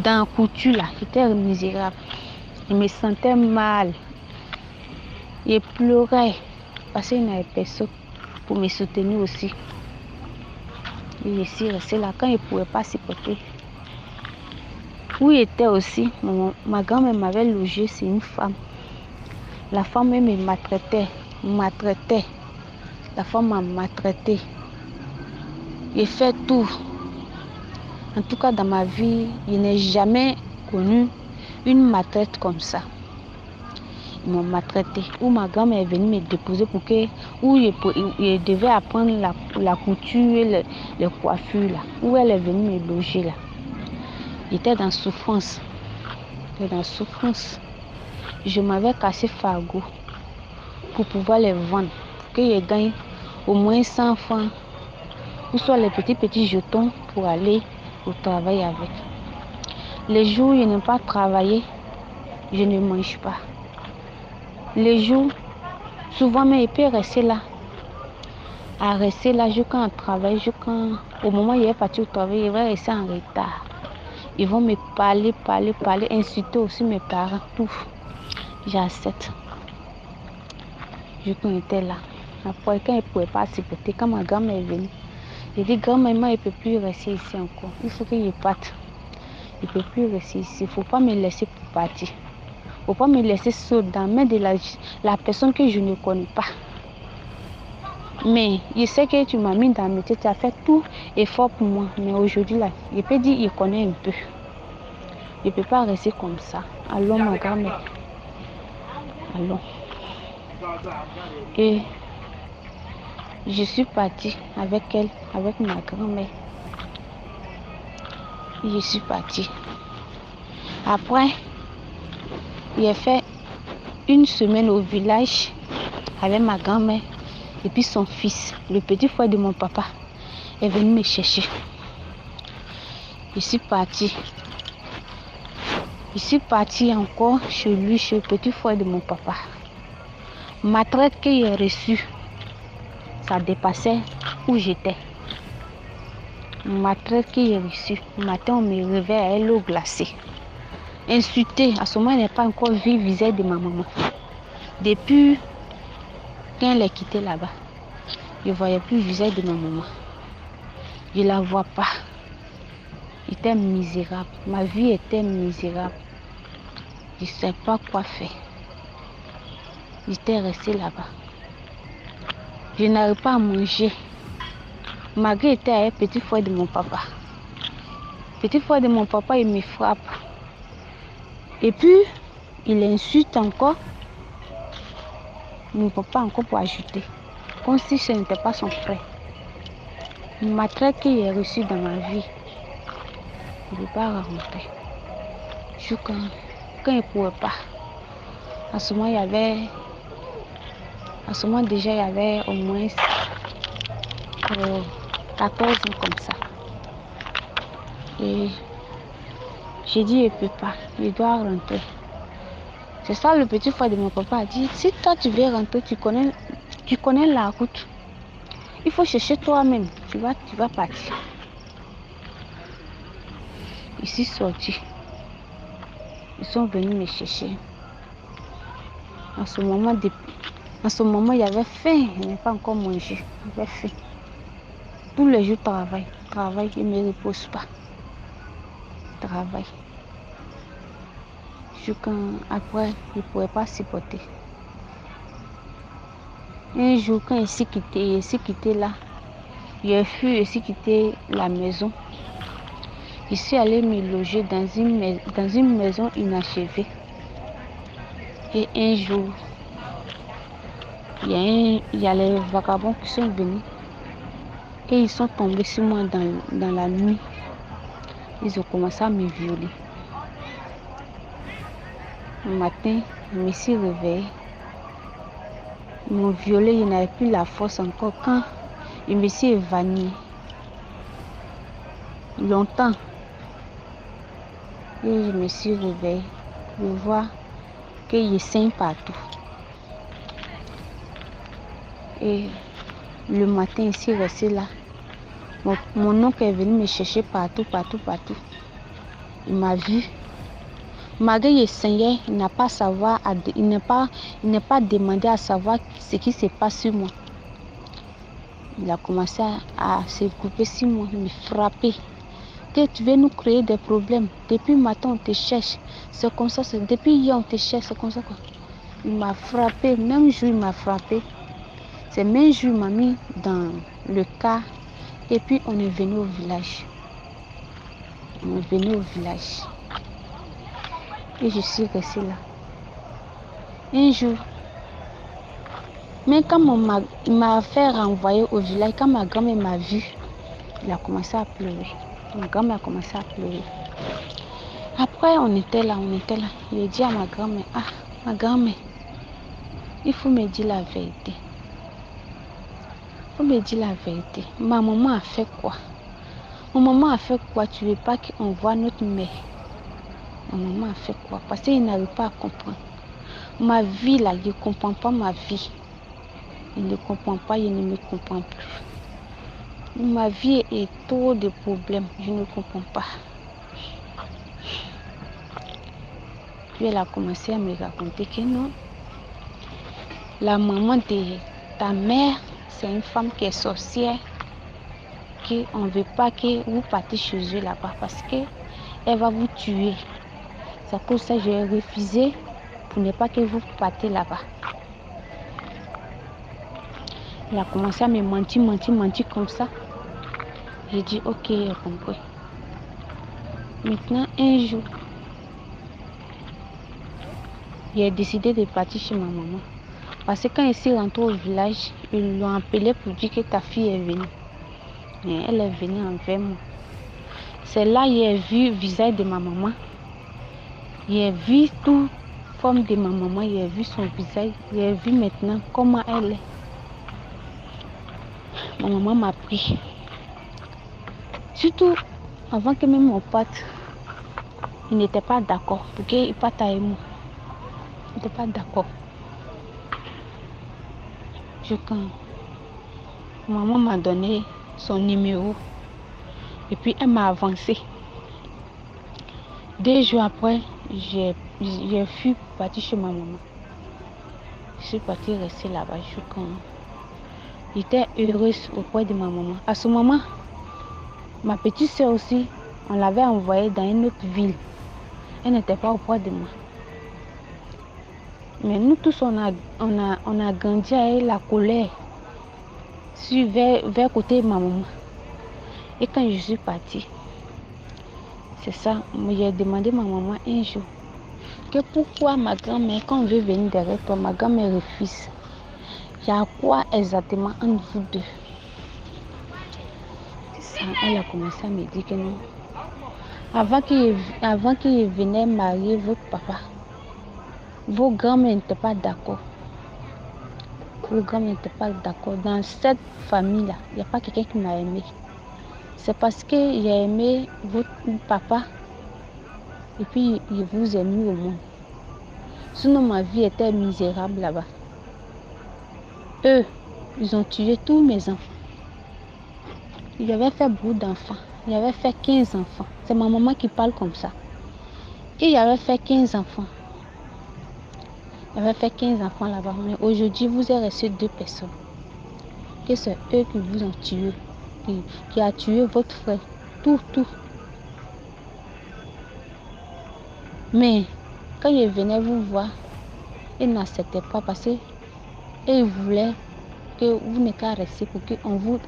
la couture là, j'étais misérable. Je me sentais mal. Je pleurais parce qu'il n'y avait personne pour me soutenir aussi. Et je suis restée là quand je ne pouvais pas supporter. Où j'étais aussi, ma grand-mère m'avait logé, c'est une femme. La femme me maltraitait. La femme m'a maltraité. J'ai fait tout. En tout cas, dans ma vie, je n'ai jamais connu une maltraite comme ça. Ils m'ont maltraité. Où ma grand-mère est venue me déposer où je devais apprendre la couture et les coiffures là. Où elle est venue me loger là. J'étais dans souffrance. Je m'avais cassé Fargo pour pouvoir les vendre. Pour que je gagne au moins 100 francs ou soit les petits jetons pour aller au travail avec. Les jours où je n'ai pas travaillé, je ne mange pas. Les jours, souvent, mais il peut rester là. À rester là jusqu'à un travail, au moment où il est parti au travail, il va rester en retard. Ils vont me parler, insulter aussi mes parents, tout. J'accepte. Je était là. Après, quand il ne pouvait pas supporter, quand ma grand-mère est venue, j'ai dit, grand-maman, il ne peut plus rester ici encore. Il faut qu'il parte. Il ne peut plus rester ici. Il ne faut pas me laisser pour partir. Il ne faut pas me laisser seul dans la main de la personne que je ne connais pas. Mais je sais que tu m'as mis dans le métier, tu as fait tout effort pour moi. Mais aujourd'hui, là, je peux dire qu'il connaît un peu. Je ne peux pas rester comme ça. Allons, ma grand-mère. Allons. Et je suis partie avec elle, avec ma grand-mère. Je suis partie. Après, j'ai fait une semaine au village avec ma grand-mère et puis son fils, le petit frère de mon papa, est venu me chercher. Je suis partie. Je suis partie encore chez lui, chez le petit frère de mon papa. Ma traite que j'ai reçue, ça dépassait où j'étais. Ma traite que j'ai reçue, le matin on me réveille à l'eau glacée. Insultée, à ce moment, je n'ai pas encore vu le visage de ma maman. Depuis quand elle est quittée là-bas, je ne voyais plus le visage de ma maman. Je ne la vois pas. J'étais misérable. Ma vie était misérable. Je ne sais pas quoi faire. J'étais restée là-bas. Je n'arrive pas à manger. Malgré était avec le petit frère de mon papa. Le petit frère de mon papa, il me frappe. Et puis, il insulte encore mon papa encore pour ajouter. Comme si ce n'était pas son frère. Ma traite que j'ai reçue dans ma vie, je ne peux pas raconter. Quand il ne pouvait pas. À ce moment, déjà, il y avait au moins 14 ans comme ça. Et j'ai dit, je ne peux pas, je dois rentrer. C'est ça le petit frère de mon papa a dit, si toi tu veux rentrer, tu connais la route. Il faut chercher toi-même, tu vas partir. Je suis sortie. Ils sont venus me chercher. En ce moment, il y avait faim, je n'ai pas encore mangé. J'avais faim. Tous les jours, travail, je ne me repose pas. Travail. Après, je ne pouvais pas supporter. Un jour, quand je suis quittée là, j'ai fui, je suis quittée la maison. Je suis allée me loger dans une maison inachevée. Et un jour, il y a les vagabonds qui sont venus. Et ils sont tombés sur moi dans la nuit. Ils ont commencé à me violer. Le matin, je me suis réveillée. Ils m'ont violée, je n'avais plus la force encore. Quand je me suis évanouie, longtemps, et je me suis réveillée. Je vois que je saigne partout. Et le matin, je suis restée là. Mon oncle est venu me chercher partout. Il m'a vu. Malgré que je saignais, il n'a pas demandé à savoir ce qui se passe sur moi. Il a commencé à se couper sur moi, me frapper. Que tu veux nous créer des problèmes. Depuis matin, on te cherche. C'est comme ça. Depuis hier, on te cherche. C'est comme ça. Quoi. Il m'a frappé. Même jour, il m'a frappé. C'est même jour, il m'a mis dans le car. Et puis, on est venu au village. Et je suis restée là. Un jour, mais quand il m'a fait renvoyer au village, quand ma grand-mère m'a vu, il a commencé à pleurer. Ma grand-mère a commencé à pleurer. Après, on était là. Il a dit à ma grand-mère, ma grand-mère, il faut me dire la vérité. faut me dire la vérité. Ma maman a fait quoi? Ma maman a fait quoi? Tu veux pas qu'on voit notre mère? Ma maman a fait quoi? Parce qu'il n'arrive pas à comprendre. Ma vie là, il ne comprend pas ma vie. Il ne comprend pas, il ne me comprend plus. Ma vie est trop de problèmes, je ne comprends pas. Puis elle a commencé à me raconter que non, la maman de ta mère, c'est une femme qui est sorcière, qu'on ne veut pas que vous partiez chez eux là-bas parce qu'elle va vous tuer. C'est pour ça que j'ai refusé pour ne pas que vous partiez là-bas. Elle a commencé à me mentir comme ça. J'ai dit ok, j'ai compris. Maintenant, un jour, j'ai décidé de partir chez ma maman. Parce que quand elle s'est rentrée au village, ils l'ont appelé pour dire que ta fille est venue. Et elle est venue envers moi. C'est là que j'ai vu le visage de ma maman. J'ai vu toute forme de ma maman. J'ai vu son visage. J'ai vu maintenant comment elle est. Ma maman m'a pris. Surtout, avant que même mon pote, il n'était pas d'accord pour qu'il parte avec moi. Il n'était pas d'accord. Quand maman m'a donné son numéro et puis elle m'a avancé. 2 jours après, j'ai fui partir chez ma maman. Je suis partie rester là-bas. J'étais heureuse auprès de ma maman. À ce moment, ma petite soeur aussi, on l'avait envoyée dans une autre ville. Elle n'était pas auprès de moi. Mais nous tous, on a grandi avec la colère vers côté de ma maman. Et quand je suis partie, c'est ça, j'ai demandé à ma maman un jour que pourquoi ma grand-mère, quand on veut venir derrière toi, ma grand-mère refuse. Il y a quoi exactement entre vous deux? C'est ça, elle a commencé à me dire que non. Avant qu'il venait marier votre papa, vos grands-mères n'étaient pas d'accord. Vos grands-mères n'étaient pas d'accord. Dans cette famille-là, il n'y a pas quelqu'un qui m'a aimé. C'est parce que j'ai aimé votre papa et puis il vous a mis au monde. Sinon, ma vie était misérable là-bas. Eux, ils ont tué tous mes enfants. Ils avaient fait beaucoup d'enfants. Ils avaient fait 15 enfants. C'est ma maman qui parle comme ça. Ils avaient fait 15 enfants. Ils avaient fait 15 enfants là-bas. Mais aujourd'hui, vous avez reçu 2 personnes. Que c'est eux qui vous ont tué. Qui a tué votre frère. Tout. Mais quand ils venaient vous voir, ils n'acceptaient pas parce qu'ils voulaient que vous n'ayez qu'à rester pour qu'on vous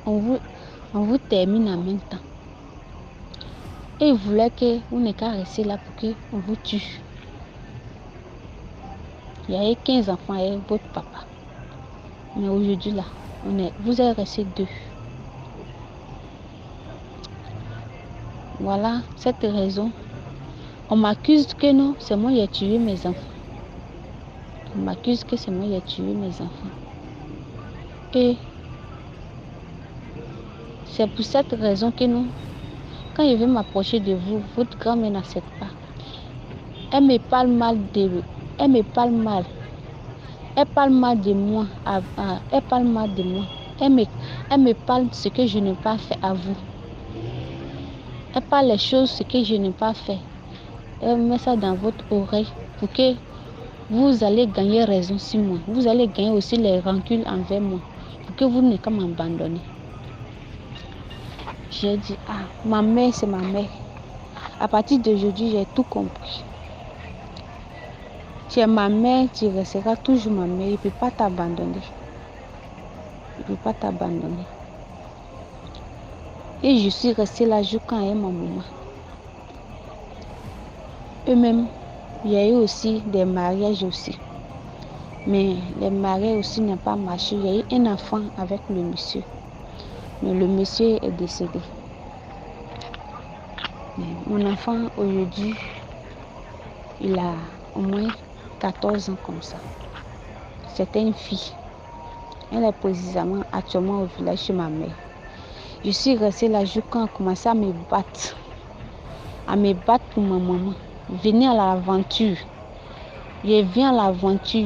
termine en même temps. Et ils voulaient que vous n'ayez qu'à rester là pour qu'on vous tue. Il y avait 15 enfants avec votre papa. Mais aujourd'hui là, vous êtes restés 2. Voilà cette raison. On m'accuse que non, c'est moi qui ai tué mes enfants. On m'accuse que c'est moi qui ai tué mes enfants. Et c'est pour cette raison que non, quand je vais m'approcher de vous, votre grand-mère n'accepte pas. Elle me parle mal de moi. Elle parle mal de moi. Elle parle mal de moi. Elle me parle de ce que je n'ai pas fait à vous. Elle parle les choses ce que je n'ai pas fait. Elle met ça dans votre oreille pour que vous allez gagner raison sur moi. Vous allez gagner aussi les rancunes envers moi. Pour que vous n'ayez qu'à m'abandonner. J'ai dit, ma mère, c'est ma mère. À partir d'aujourd'hui, j'ai tout compris. Tu es ma mère, tu resteras toujours ma mère. Il ne peut pas t'abandonner. Il ne peut pas t'abandonner. Et je suis restée là jusqu'à ma maman. Eux-mêmes, il y a eu aussi des mariages aussi. Mais les mariages aussi n'ont pas marché. Il y a eu un enfant avec le monsieur. Mais le monsieur est décédé. Mais mon enfant aujourd'hui, il a au moins 14 ans comme ça. C'était une fille. Elle est précisément actuellement au village chez ma mère. Je suis restée là jusqu'à quand on a commencé à me battre. À me battre pour ma maman. Venir à l'aventure. Je viens à l'aventure,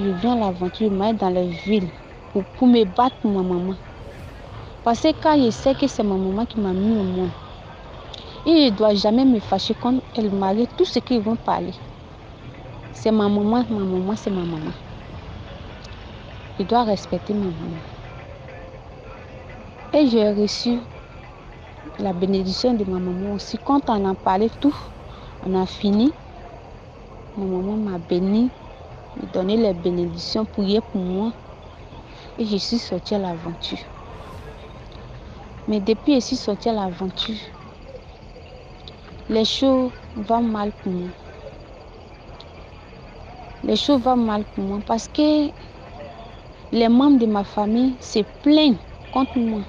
je m'aille dans les villes pour me battre pour ma maman. Parce que quand je sais que c'est ma maman qui m'a mis au monde, et je ne dois jamais me fâcher quand elle m'arrête tout ce qu'ils vont parler. C'est ma maman, c'est ma maman. Je dois respecter ma maman. Et j'ai reçu la bénédiction de ma maman aussi. Quand on en parlait tout, on a fini. Ma maman m'a béni, m'a donné les bénédictions, prié pour moi. Et je suis sortie à l'aventure. Mais depuis que je suis sortie à l'aventure, les choses vont mal pour moi. Les choses vont mal pour moi parce que les membres de ma famille se plaignent contre moi.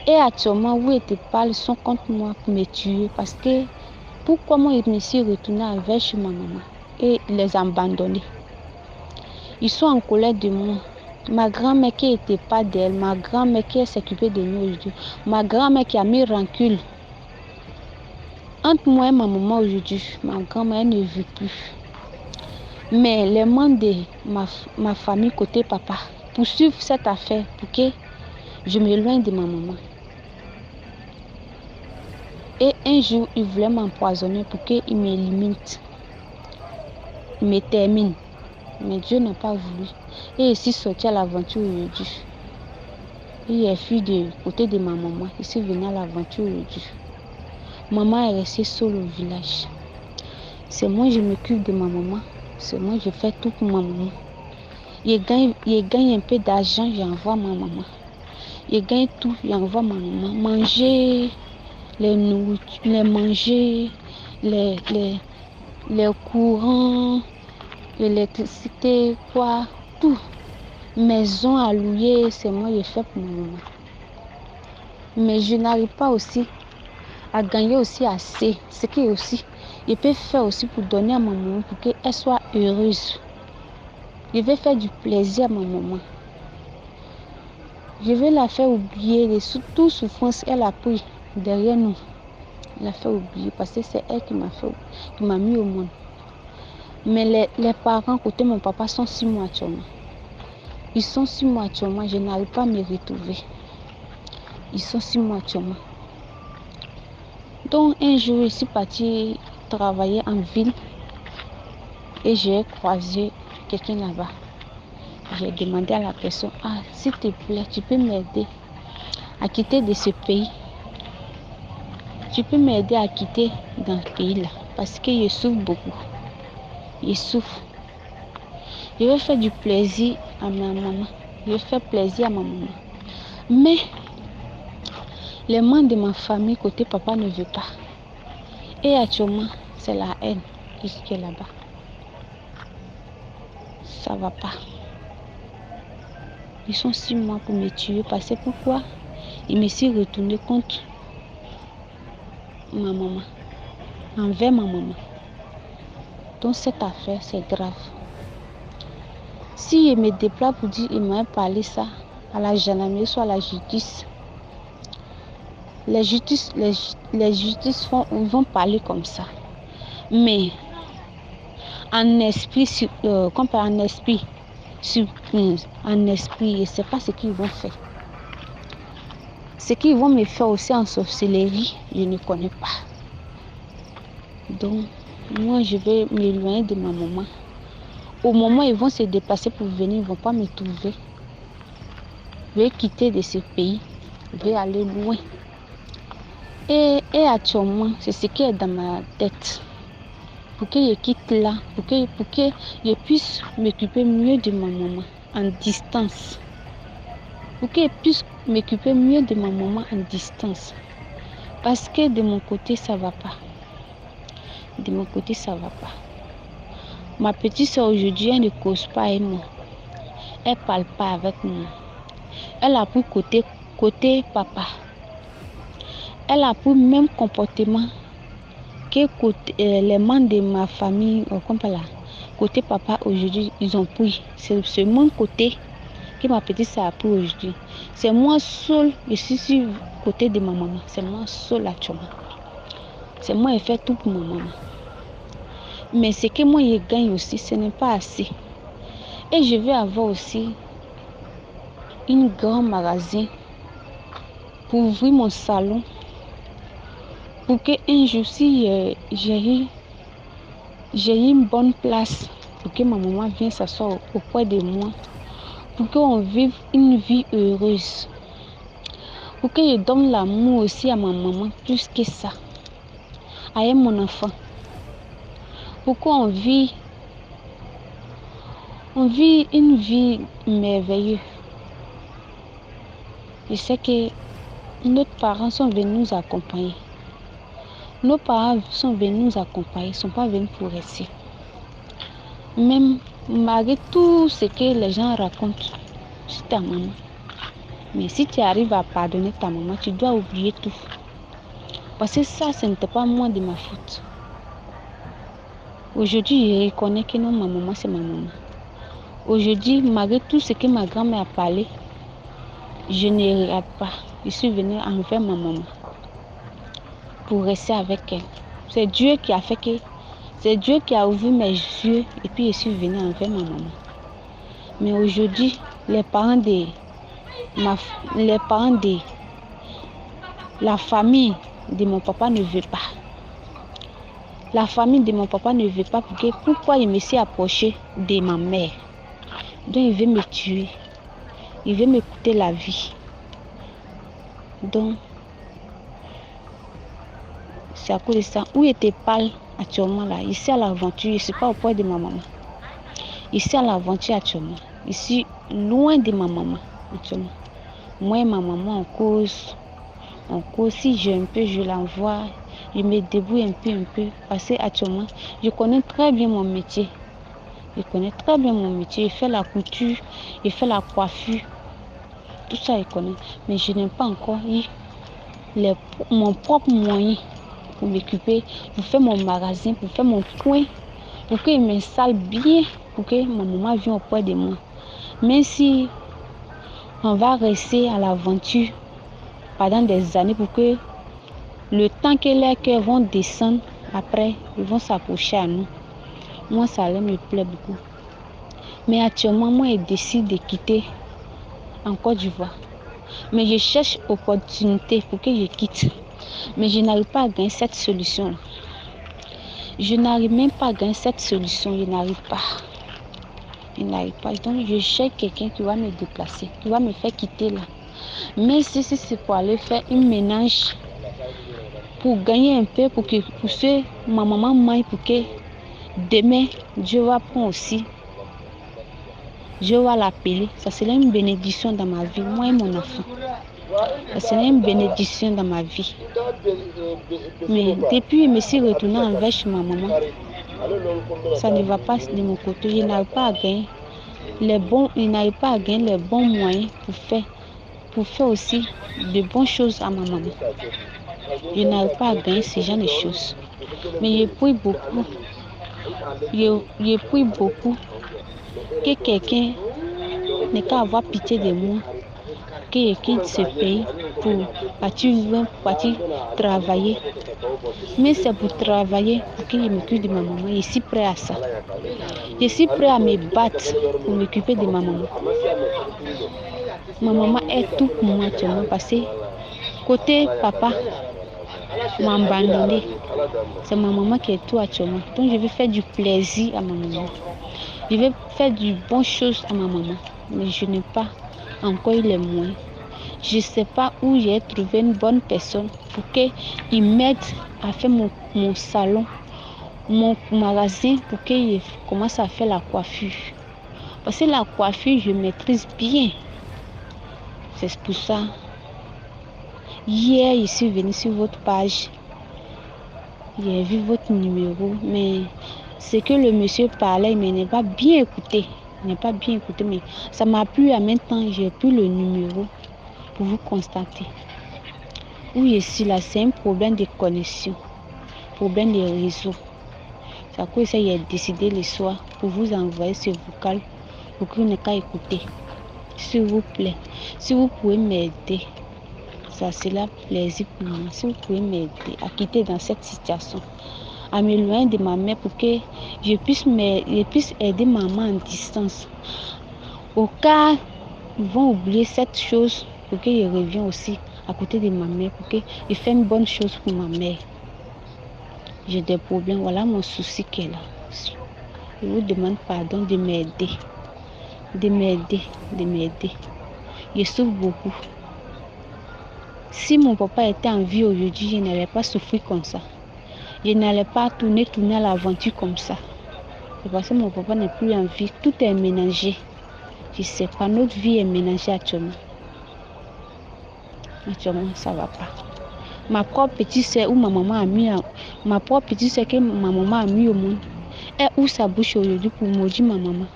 Et actuellement, où ils te parlent, sont contre moi pour me tuer. Parce que pourquoi moi, je me suis retournée avec chez ma maman et les abandonner. Ils sont en colère de moi. Ma grand-mère qui n'était pas d'elle, ma grand-mère qui s'occupait de nous aujourd'hui, ma grand-mère qui a mis rancune. Entre moi et ma maman aujourd'hui, ma grand-mère ne vit plus. Mais les membres de ma famille côté papa poursuivent cette affaire pour que je m'éloigne de ma maman. Et un jour, ils voulaient m'empoisonner pour qu'ils m'éliminent. Ils me terminent. Mais Dieu n'a pas voulu. Et je suis sortie à l'aventure aujourd'hui. Et j'ai fui du côté de ma maman. Je suis venue à l'aventure aujourd'hui. Maman est restée seule au village. C'est moi je m'occupe de ma maman. C'est moi je fais tout pour ma maman. Je gagne un peu d'argent, j'envoie ma maman. Je gagne tout, j'envoie ma maman. Manger, les nourritures, les manger, les courants, l'électricité, quoi, tout. Maison à louer, c'est moi je fais pour ma maman. Mais je n'arrive pas aussi à gagner aussi assez. Ce qui est aussi, je peux faire aussi pour donner à ma maman pour qu'elle soit heureuse. Je vais faire du plaisir à ma maman. Je vais la faire oublier de toute souffrance elle a pris derrière nous. La fait oublier parce que c'est elle qui m'a mis au monde. Mais les parents côté mon papa sont 6 mois actuellement. Ils sont 6 mois actuellement, je n'arrive pas à me retrouver. Ils sont 6 mois actuellement. Donc un jour, je suis partie travailler en ville et j'ai croisé quelqu'un là-bas. J'ai demandé à la personne, s'il te plaît, tu peux m'aider à quitter de ce pays. Tu peux m'aider à quitter dans ce pays-là parce que je souffre beaucoup. Je souffre. Je vais faire du plaisir à ma maman. Je vais faire plaisir à ma maman. Mais les membres de ma famille côté papa ne veulent pas. Et actuellement, c'est la haine qui est là-bas. Ça va pas. Ils sont 6 mois pour me tuer parce que pourquoi ils me sont retournés contre ma maman, envers ma maman. Donc cette affaire, c'est grave. Si je me déplace pour dire, il m'a parlé ça à la gendarmerie, soit à la justice, les justices vont parler comme ça. Mais en esprit, en esprit, je ne sais pas ce qu'ils vont faire. Ce qu'ils vont me faire aussi en sorcellerie, je ne connais pas. Donc, moi, je vais m'éloigner de ma maman. Au moment où ils vont se déplacer pour venir, ils ne vont pas me trouver. Je vais quitter de ce pays. Je vais aller loin. Et actuellement, c'est ce qui est dans ma tête. Pour que je quitte là, pour que je puisse m'occuper mieux de ma maman en distance. Pour que je puisse m'occuper mieux de ma maman en distance. Parce que de mon côté, ça ne va pas. De mon côté, ça ne va pas. Ma petite soeur aujourd'hui, elle ne cause pas avec moi. Elle ne parle pas avec moi. Elle a pris côté papa. Elle a pris le même comportement que les membres de ma famille, côté papa aujourd'hui, ils ont pris. C'est ce même côté que ma petite s'est appris aujourd'hui. C'est moi seule, je suis sur le côté de ma maman. C'est moi seule actuellement. C'est moi qui fais tout pour ma maman. Mais ce que moi je gagne aussi, ce n'est pas assez. Et je vais avoir aussi un grand magasin pour ouvrir mon salon. Pour que un jour, si j'ai une bonne place, pour que ma maman vienne s'asseoir auprès de moi, pour qu'on vive une vie heureuse, pour que je donne l'amour aussi à ma maman, plus que ça, à mon enfant, pour qu'on vit une vie merveilleuse. Je sais que nos parents sont venus nous accompagner. Nos parents sont venus nous accompagner, ils ne sont pas venus pour rester. Même malgré tout ce que les gens racontent sur ta maman. Mais si tu arrives à pardonner ta maman, tu dois oublier tout. Parce que ça, ce n'était pas moi de ma faute. Aujourd'hui, je reconnais que non, ma maman, c'est ma maman. Aujourd'hui, malgré tout ce que ma grand-mère a parlé, je ne regarde pas. Je suis venue envers ma maman pour rester avec elle. C'est Dieu qui a fait que... C'est Dieu qui a ouvert mes yeux et puis je suis venue envers ma maman. Mais aujourd'hui, les parents de la famille de mon papa ne veulent pas. La famille de mon papa ne veut pas parce que pourquoi il me s'est approché de ma mère. Donc il veut me tuer. Il veut me coûter la vie. Donc, c'est à cause de ça. Où était Paul actuellement là? Ici à l'aventure, je ne suis pas auprès de ma maman. Ici à l'aventure actuellement. Ici, loin de ma maman actuellement. Moi et ma maman, on cause. Si j'ai un peu, je l'envoie. Je me débrouille un peu. Parce que actuellement, je connais très bien mon métier. Je fais la couture, je fais la coiffure. Tout ça, je connais. Mais je n'ai pas encore eu mon propre moyen pour m'occuper, pour faire mon magasin, pour faire mon coin, pour qu'il m'installe bien, pour que ma maman vienne auprès de moi. Même si on va rester à l'aventure pendant des années pour que le temps que les cœurs vont descendre, après, ils vont s'approcher à nous. Moi, ça me plaît beaucoup. Mais actuellement, moi, je décide de quitter en Côte d'Ivoire. Mais je cherche opportunité pour que je quitte. Mais je n'arrive pas à gagner cette solution. Je n'arrive même pas à gagner cette solution. Je n'arrive pas. Donc, je cherche quelqu'un qui va me déplacer, qui va me faire quitter là. Mais si c'est pour aller faire un ménage, pour gagner un peu, pour que ma maman mange, pour que demain, Dieu va prendre aussi. Je vais l'appeler. Ça serait une bénédiction dans ma vie, moi et mon enfant. Ça serait une bénédiction dans ma vie. Mais depuis, je me suis retournée envers chez ma maman. Ça ne va pas de mon côté. Je n'arrive pas à gagner les bons moyens pour faire aussi de bonnes choses à ma maman. Je n'arrive pas à gagner ce genre de choses. Mais je prie beaucoup. Je prie beaucoup que quelqu'un n'ait qu'à avoir pitié de moi, que je quitte ce pays pour partir travailler. Mais c'est pour travailler, pour que je m'occupe de ma maman. Je suis prêt à ça. Je suis prêt à me battre pour m'occuper de ma maman. Ma maman est tout pour moi actuellement parce que côté papa m'a abandonné. C'est ma maman qui est tout actuellement. Donc je vais faire du plaisir à ma maman. Je vais faire du bonnes choses à ma maman. Mais je n'ai pas encore eu les moyens. Je ne sais pas où j'ai trouvé une bonne personne pour qu'il m'aide à faire mon salon, mon magasin, pour qu'il commence à faire la coiffure. Parce que la coiffure, je maîtrise bien. C'est pour ça. Hier, je suis venue sur votre page. J'ai vu votre numéro, mais ce que le monsieur parlait, mais n'est pas bien écouté. Mais ça m'a plu en même temps, j'ai pris le numéro pour vous constater. Où je suis là, c'est un problème de connexion, problème de réseau. C'est à cause de ça que j'ai décidé le soir pour vous envoyer ce vocal pour que vous n'ayez qu'à écouter. s'il vous plaît, si vous pouvez m'aider, ça sera plaisir pour moi. Si vous pouvez m'aider à quitter dans cette situation, à m'éloigner de ma mère pour que je puisse aider maman en distance. Au cas ils vont oublier cette chose pour que je revienne aussi à côté de ma mère, pour que je fasse une bonne chose pour ma mère. J'ai des problèmes, voilà mon souci qui est là. Je vous demande pardon de m'aider. De m'aider. Je souffre beaucoup. Si mon papa était en vie aujourd'hui, je n'allais pas souffrir comme ça. Je n'allais pas tourner à l'aventure comme ça. C'est parce que mon papa n'est plus en vie. Tout est mélangé. Je sais pas, notre vie est mélangée actuellement. Actuellement, ça va pas. Ma propre petite soeur où ma maman a mis, ma propre petite soeur que ma maman a mis au monde, elle ouvre sa bouche aujourd'hui pour maudire ma maman.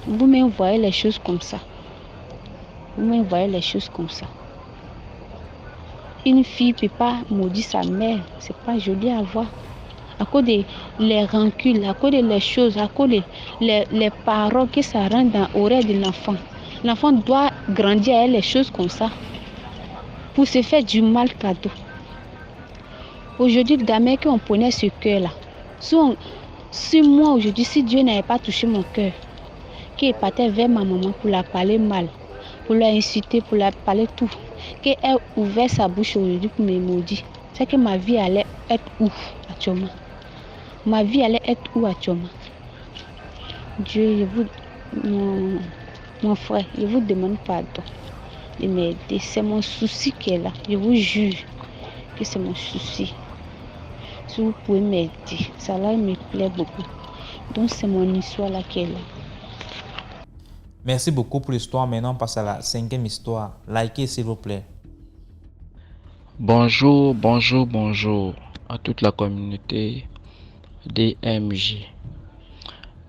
Vous-même voyez les choses comme ça. Vous-même voyez les choses comme ça. Une fille ne peut pas maudire sa mère. C'est pas joli à voir. À cause des rancunes, à cause des choses, à cause les paroles que ça rentre dans l'oreille de l'enfant. L'enfant doit grandir avec les choses comme ça pour se faire du mal cadeau. Aujourd'hui, le gamin qu'on prenait ce cœur-là, si moi aujourd'hui, si Dieu n'avait pas touché mon cœur, qu'il partait vers ma maman pour la parler mal, pour la insulter, pour la parler tout, qu'elle ait ouvert sa bouche aujourd'hui pour me maudire, c'est que ma vie allait être où actuellement? Ma vie allait être où actuellement? Dieu, mon frère, je vous demande pardon de m'aider. C'est mon souci qui est là. Je vous jure que c'est mon souci. Si vous pouvez m'aider, ça là me plaît beaucoup. Donc c'est mon histoire là qui est là. Merci beaucoup pour l'histoire. Maintenant, on passe à la 5e histoire. Likez s'il vous plaît. Bonjour à toute la communauté DMJ.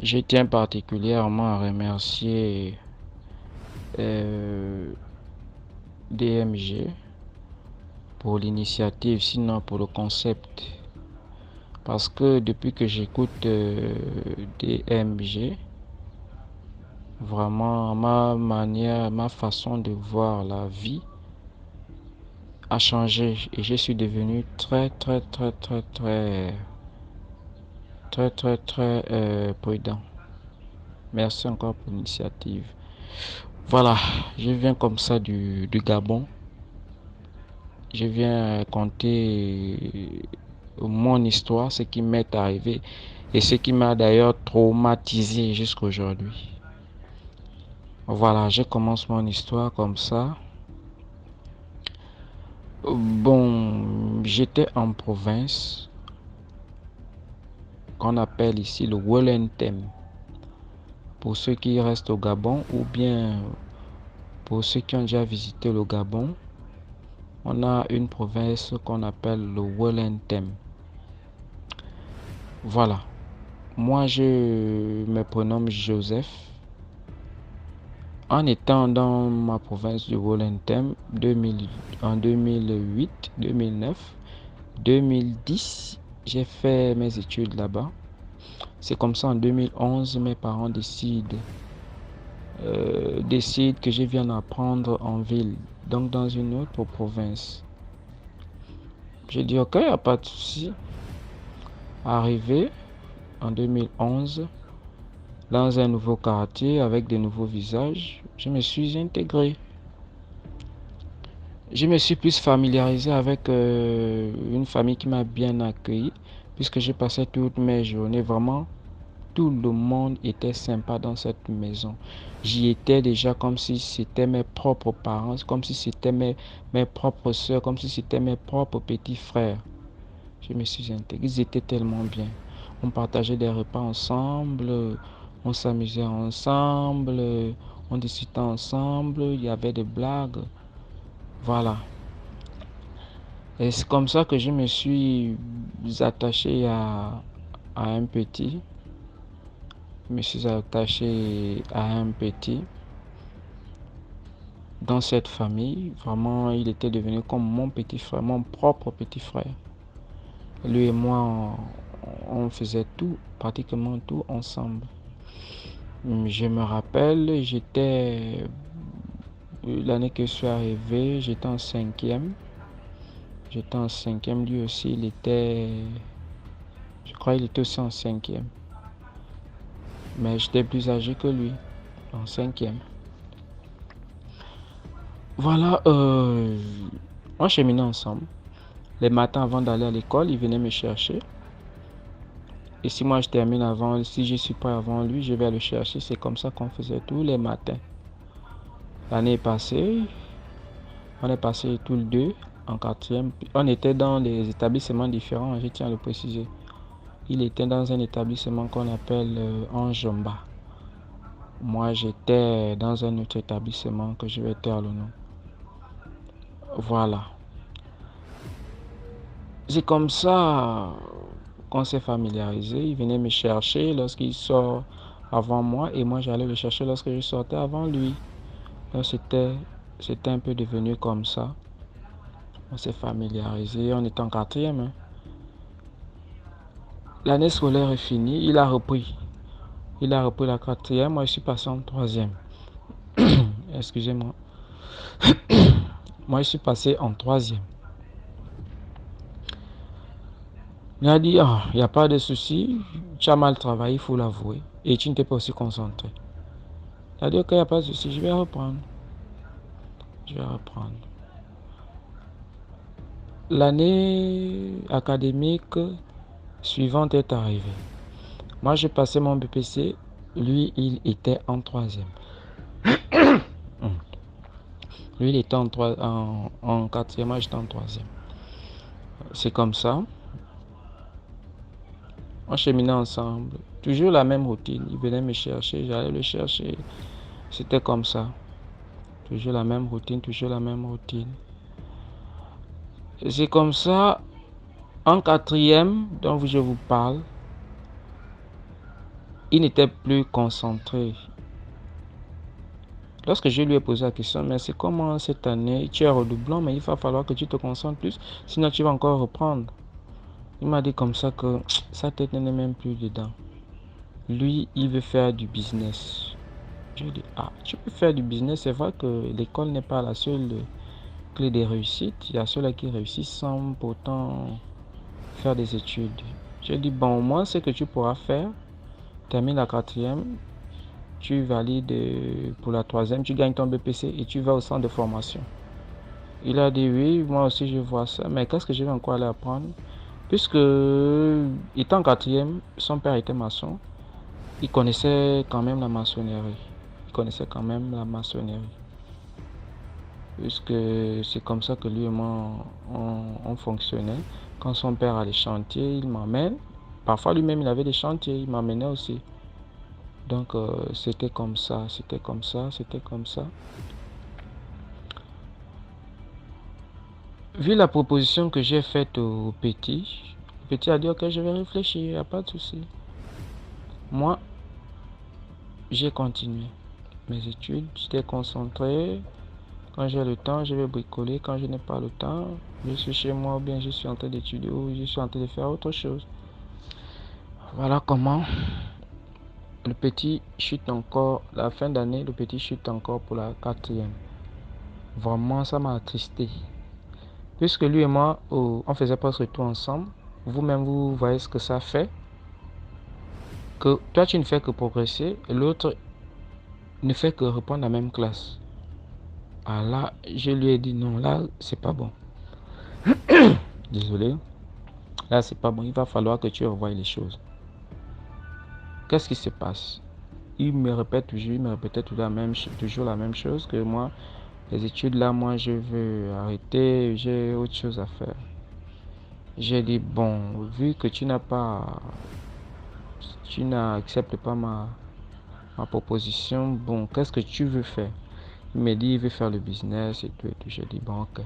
Je tiens particulièrement à remercier DMG pour l'initiative, sinon pour le concept. Parce que depuis que j'écoute DMG, vraiment ma façon de voir la vie a changé et je suis devenu très prudent. Merci encore pour l'initiative. Voilà, je viens comme ça du Gabon. Je viens raconter mon histoire, ce qui m'est arrivé et ce qui m'a d'ailleurs traumatisé jusqu'à aujourd'hui. Voilà, je commence mon histoire comme ça. Bon, j'étais en province, qu'on appelle ici le Wellington. Pour ceux qui restent au Gabon ou bien pour ceux qui ont déjà visité le Gabon, on a une province qu'on appelle le Wellington. Voilà. Moi, je me prénomme Joseph. En étant dans ma province du Wellington en 2008, 2009, 2010, j'ai fait mes études là-bas. C'est comme ça en 2011, mes parents décident que je vienne apprendre en ville, donc dans une autre province. J'ai dit ok, il n'y a pas de souci. Arrivé en 2011, dans un nouveau quartier avec de nouveaux visages, je me suis intégré. Je me suis plus familiarisé avec une famille qui m'a bien accueilli, puisque j'ai passé toutes mes journées. Vraiment, tout le monde était sympa dans cette maison. J'y étais déjà comme si c'était mes propres parents, comme si c'était mes propres soeurs, comme si c'était mes propres petits frères. Je me suis intégré. Ils étaient tellement bien. On partageait des repas ensemble, on s'amusait ensemble, on discutait ensemble, il y avait des blagues. Voilà. Et c'est comme ça que je me suis attaché à un petit. Je me suis attaché à un petit dans cette famille. Vraiment, il était devenu comme mon petit frère, mon propre petit frère. Lui et moi, on faisait tout, pratiquement tout ensemble. Je me rappelle, l'année que je suis arrivé, j'étais en cinquième. J'étais en cinquième, lui aussi, je crois qu'il était aussi en cinquième. Mais j'étais plus âgé que lui, en cinquième. Voilà, on cheminait ensemble. Les matins avant d'aller à l'école, il venait me chercher. Et si moi je termine avant, si je suis pas avant lui, je vais le chercher. C'est comme ça qu'on faisait tous les matins. L'année est passée, on est passé tous les deux en quatrième. On était dans des établissements différents, je tiens à le préciser. Il était dans un établissement qu'on appelle Anjomba. Moi, j'étais dans un autre établissement que je vais taire le nom. Voilà. C'est comme ça qu'on s'est familiarisé. Il venait me chercher lorsqu'il sort avant moi et moi j'allais le chercher lorsque je sortais avant lui. Donc c'était un peu devenu comme ça. On s'est familiarisé. On est en quatrième. Hein. L'année scolaire est finie. Il a repris. Il a repris la quatrième. Moi je suis passé en troisième. Excusez-moi. Moi je suis passé en troisième. Il a dit, il n'y a pas de souci, tu as mal travaillé, il faut l'avouer. Et tu ne t'es pas aussi concentré. Il a dit, ok, il n'y a pas de souci, je vais reprendre. L'année académique suivante est arrivée. Moi, j'ai passé mon BPC. Lui, il était en troisième. Lui, il était en quatrième, moi, j'étais en troisième. C'est comme ça. On cheminait ensemble. Toujours la même routine. Il venait me chercher, j'allais le chercher. C'était comme ça. Toujours la même routine, toujours la même routine. C'est comme ça, en quatrième, dont je vous parle, il n'était plus concentré. Lorsque je lui ai posé la question, mais c'est comment cette année, tu es redoublant, mais il va falloir que tu te concentres plus, sinon tu vas encore reprendre. Il m'a dit comme ça que sa tête n'est même plus dedans. Lui, il veut faire du business. Je lui ai dit, tu peux faire du business, c'est vrai que l'école n'est pas la seule clé des réussites. Il y a ceux-là qui réussissent sans pourtant faire des études. J'ai dit, bon, au moins, ce que tu pourras faire, termine la quatrième, tu valides pour la troisième, tu gagnes ton BPC et tu vas au centre de formation. Il a dit, oui, moi aussi je vois ça, mais qu'est-ce que je vais encore aller apprendre? Puisque, étant en quatrième, son père était maçon, il connaissait quand même la maçonnerie. Puisque c'est comme ça que lui et moi on fonctionnait. Quand son père a des chantiers, il m'emmène. Parfois lui-même il avait des chantiers, il m'emmenait aussi. Donc c'était comme ça. Vu la proposition que j'ai faite au petit, le petit a dit ok, je vais réfléchir, il n'y a pas de souci. Moi, j'ai continué mes études, j'étais concentré. Quand j'ai le temps, je vais bricoler. Quand je n'ai pas le temps, je suis chez moi ou bien je suis en train d'étudier ou je suis en train de faire autre chose. Voilà comment le petit chute encore. La fin d'année, le petit chute encore pour la quatrième. Vraiment, ça m'a attristé. Puisque lui et moi, on faisait presque tout ensemble. Vous-même, vous voyez ce que ça fait. Que toi, tu ne fais que progresser et l'autre ne fait que reprendre la même classe. Ah là, je lui ai dit non, là, c'est pas bon. Désolé. Là, c'est pas bon. Il va falloir que tu revoies les choses. Qu'est-ce qui se passe? Il me répétait toujours la même chose que moi. Les études là, moi, je veux arrêter. J'ai autre chose à faire. J'ai dit bon, vu que tu n'acceptes pas ma proposition, bon, qu'est-ce que tu veux faire? Il m'a dit il veut faire le business et tout. J'ai dit bon, ok.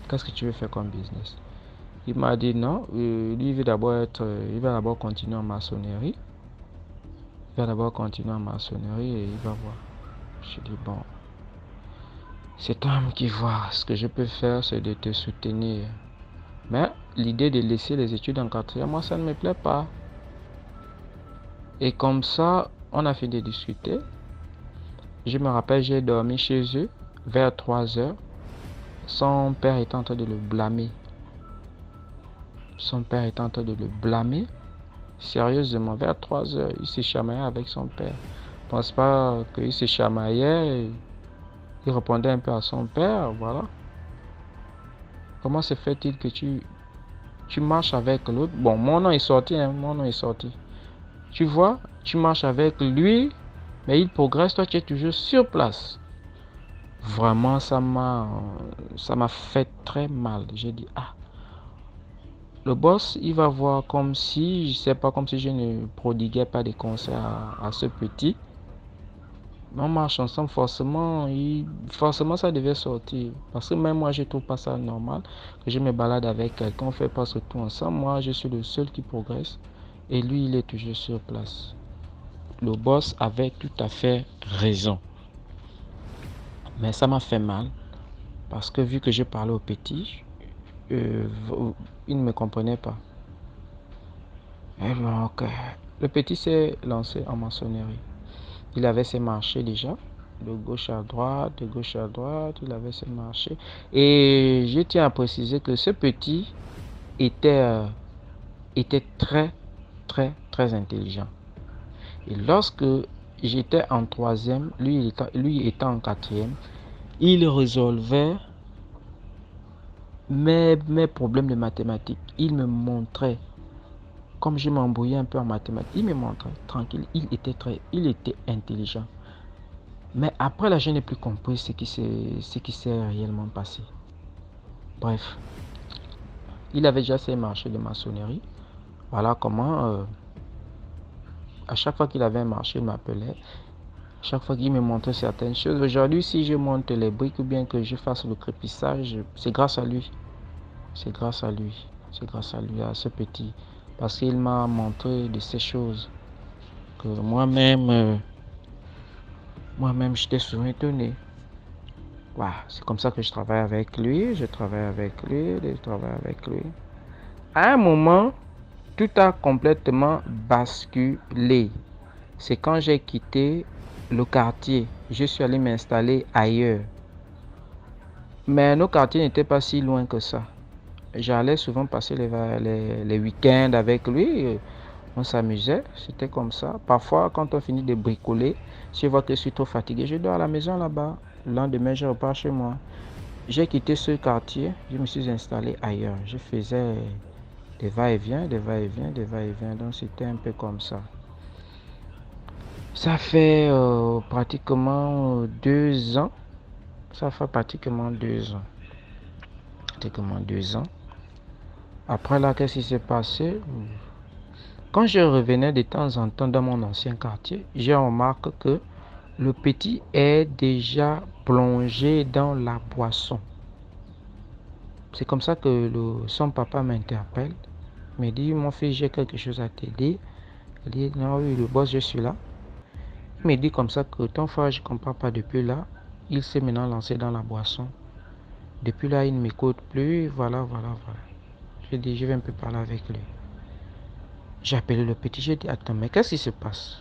Qu'est-ce que tu veux faire comme business? Il m'a dit non, lui il va d'abord continuer en maçonnerie. Et il va voir. J'ai dit bon, cet homme qui voit, ce que je peux faire, c'est de te soutenir. Mais l'idée de laisser les études en quatrième, moi ça ne me plaît pas. Et comme ça, On a fini de discuter. Je me rappelle, j'ai dormi chez eux vers 3 heures. Son père était en train de le blâmer. Son père était en train de le blâmer. Sérieusement, vers 3 heures, il se chamaillait avec son père. Je pense pas qu'il se chamaillait. Il répondait un peu à son père, voilà. Comment se fait-il que tu marches avec l'autre? Bon, mon nom est sorti, hein, mon nom est sorti. Tu vois, tu marches avec lui, mais il progresse, toi tu es toujours sur place. Vraiment, ça m'a fait très mal. J'ai dit, ah, le boss, il va voir comme si, je sais pas, comme si je ne prodiguais pas des conseils à ce petit. Mais on marche ensemble, forcément ça devait sortir. Parce que même moi, je trouve pas ça normal que je me balade avec quelqu'un, on fait pas ce tout ensemble. Moi, je suis le seul qui progresse et lui, il est toujours sur place. Le boss avait tout à fait raison. Mais ça m'a fait mal parce que vu que je parlais au petit, il ne me comprenait pas. Et donc, le petit s'est lancé en maçonnerie. Il avait ses marchés déjà, de gauche à droite, il avait ses marchés. Et je tiens à préciser que ce petit était très, très, très intelligent. Et lorsque j'étais en 3e, lui était en 4e, il résolvait mes problèmes de mathématiques. Il me montrait, comme je m'embrouillais un peu en mathématiques, il me montrait tranquille, il était intelligent. Mais après là, je n'ai plus compris ce qui s'est réellement passé. Bref, il avait déjà ses marchés de maçonnerie. Voilà comment, à chaque fois qu'il avait un marché, il m'appelait. Chaque fois qu'il me montrait certaines choses. Aujourd'hui, si je monte les briques ou bien que je fasse le crépissage, c'est grâce à lui. C'est grâce à lui. C'est grâce à lui, à ce petit. Parce qu'il m'a montré de ces choses que moi-même, j'étais souvent étonné. Wow, c'est comme ça que je travaille avec lui. À un moment, tout a complètement basculé. C'est quand j'ai quitté le quartier. Je suis allé m'installer ailleurs. Mais nos quartiers n'étaient pas si loin que ça. J'allais souvent passer les week-ends avec lui. On s'amusait, c'était comme ça. Parfois, quand on finit de bricoler, si je vois que je suis trop fatigué, je dors à la maison là-bas. Le lendemain, je repars chez moi. J'ai quitté ce quartier, je me suis installé ailleurs. Je faisais des va-et-vient. Donc, c'était un peu comme ça. Ça fait pratiquement 2 ans. Après là, qu'est-ce qui s'est passé? Quand je revenais de temps en temps dans mon ancien quartier, j'ai remarqué que le petit est déjà plongé dans la boisson. C'est comme ça que son papa m'interpelle. Il me dit, mon fils, j'ai quelque chose à t'aider. Il dit, non, oui, le boss, je suis là. Il me dit comme ça que ton frère, je ne comprends pas depuis là. Il s'est maintenant lancé dans la boisson. Depuis là, il ne m'écoute plus. Voilà. Je dis, je vais un peu parler avec lui. J'ai appelé le petit, j'ai dit, attends, mais qu'est-ce qui se passe?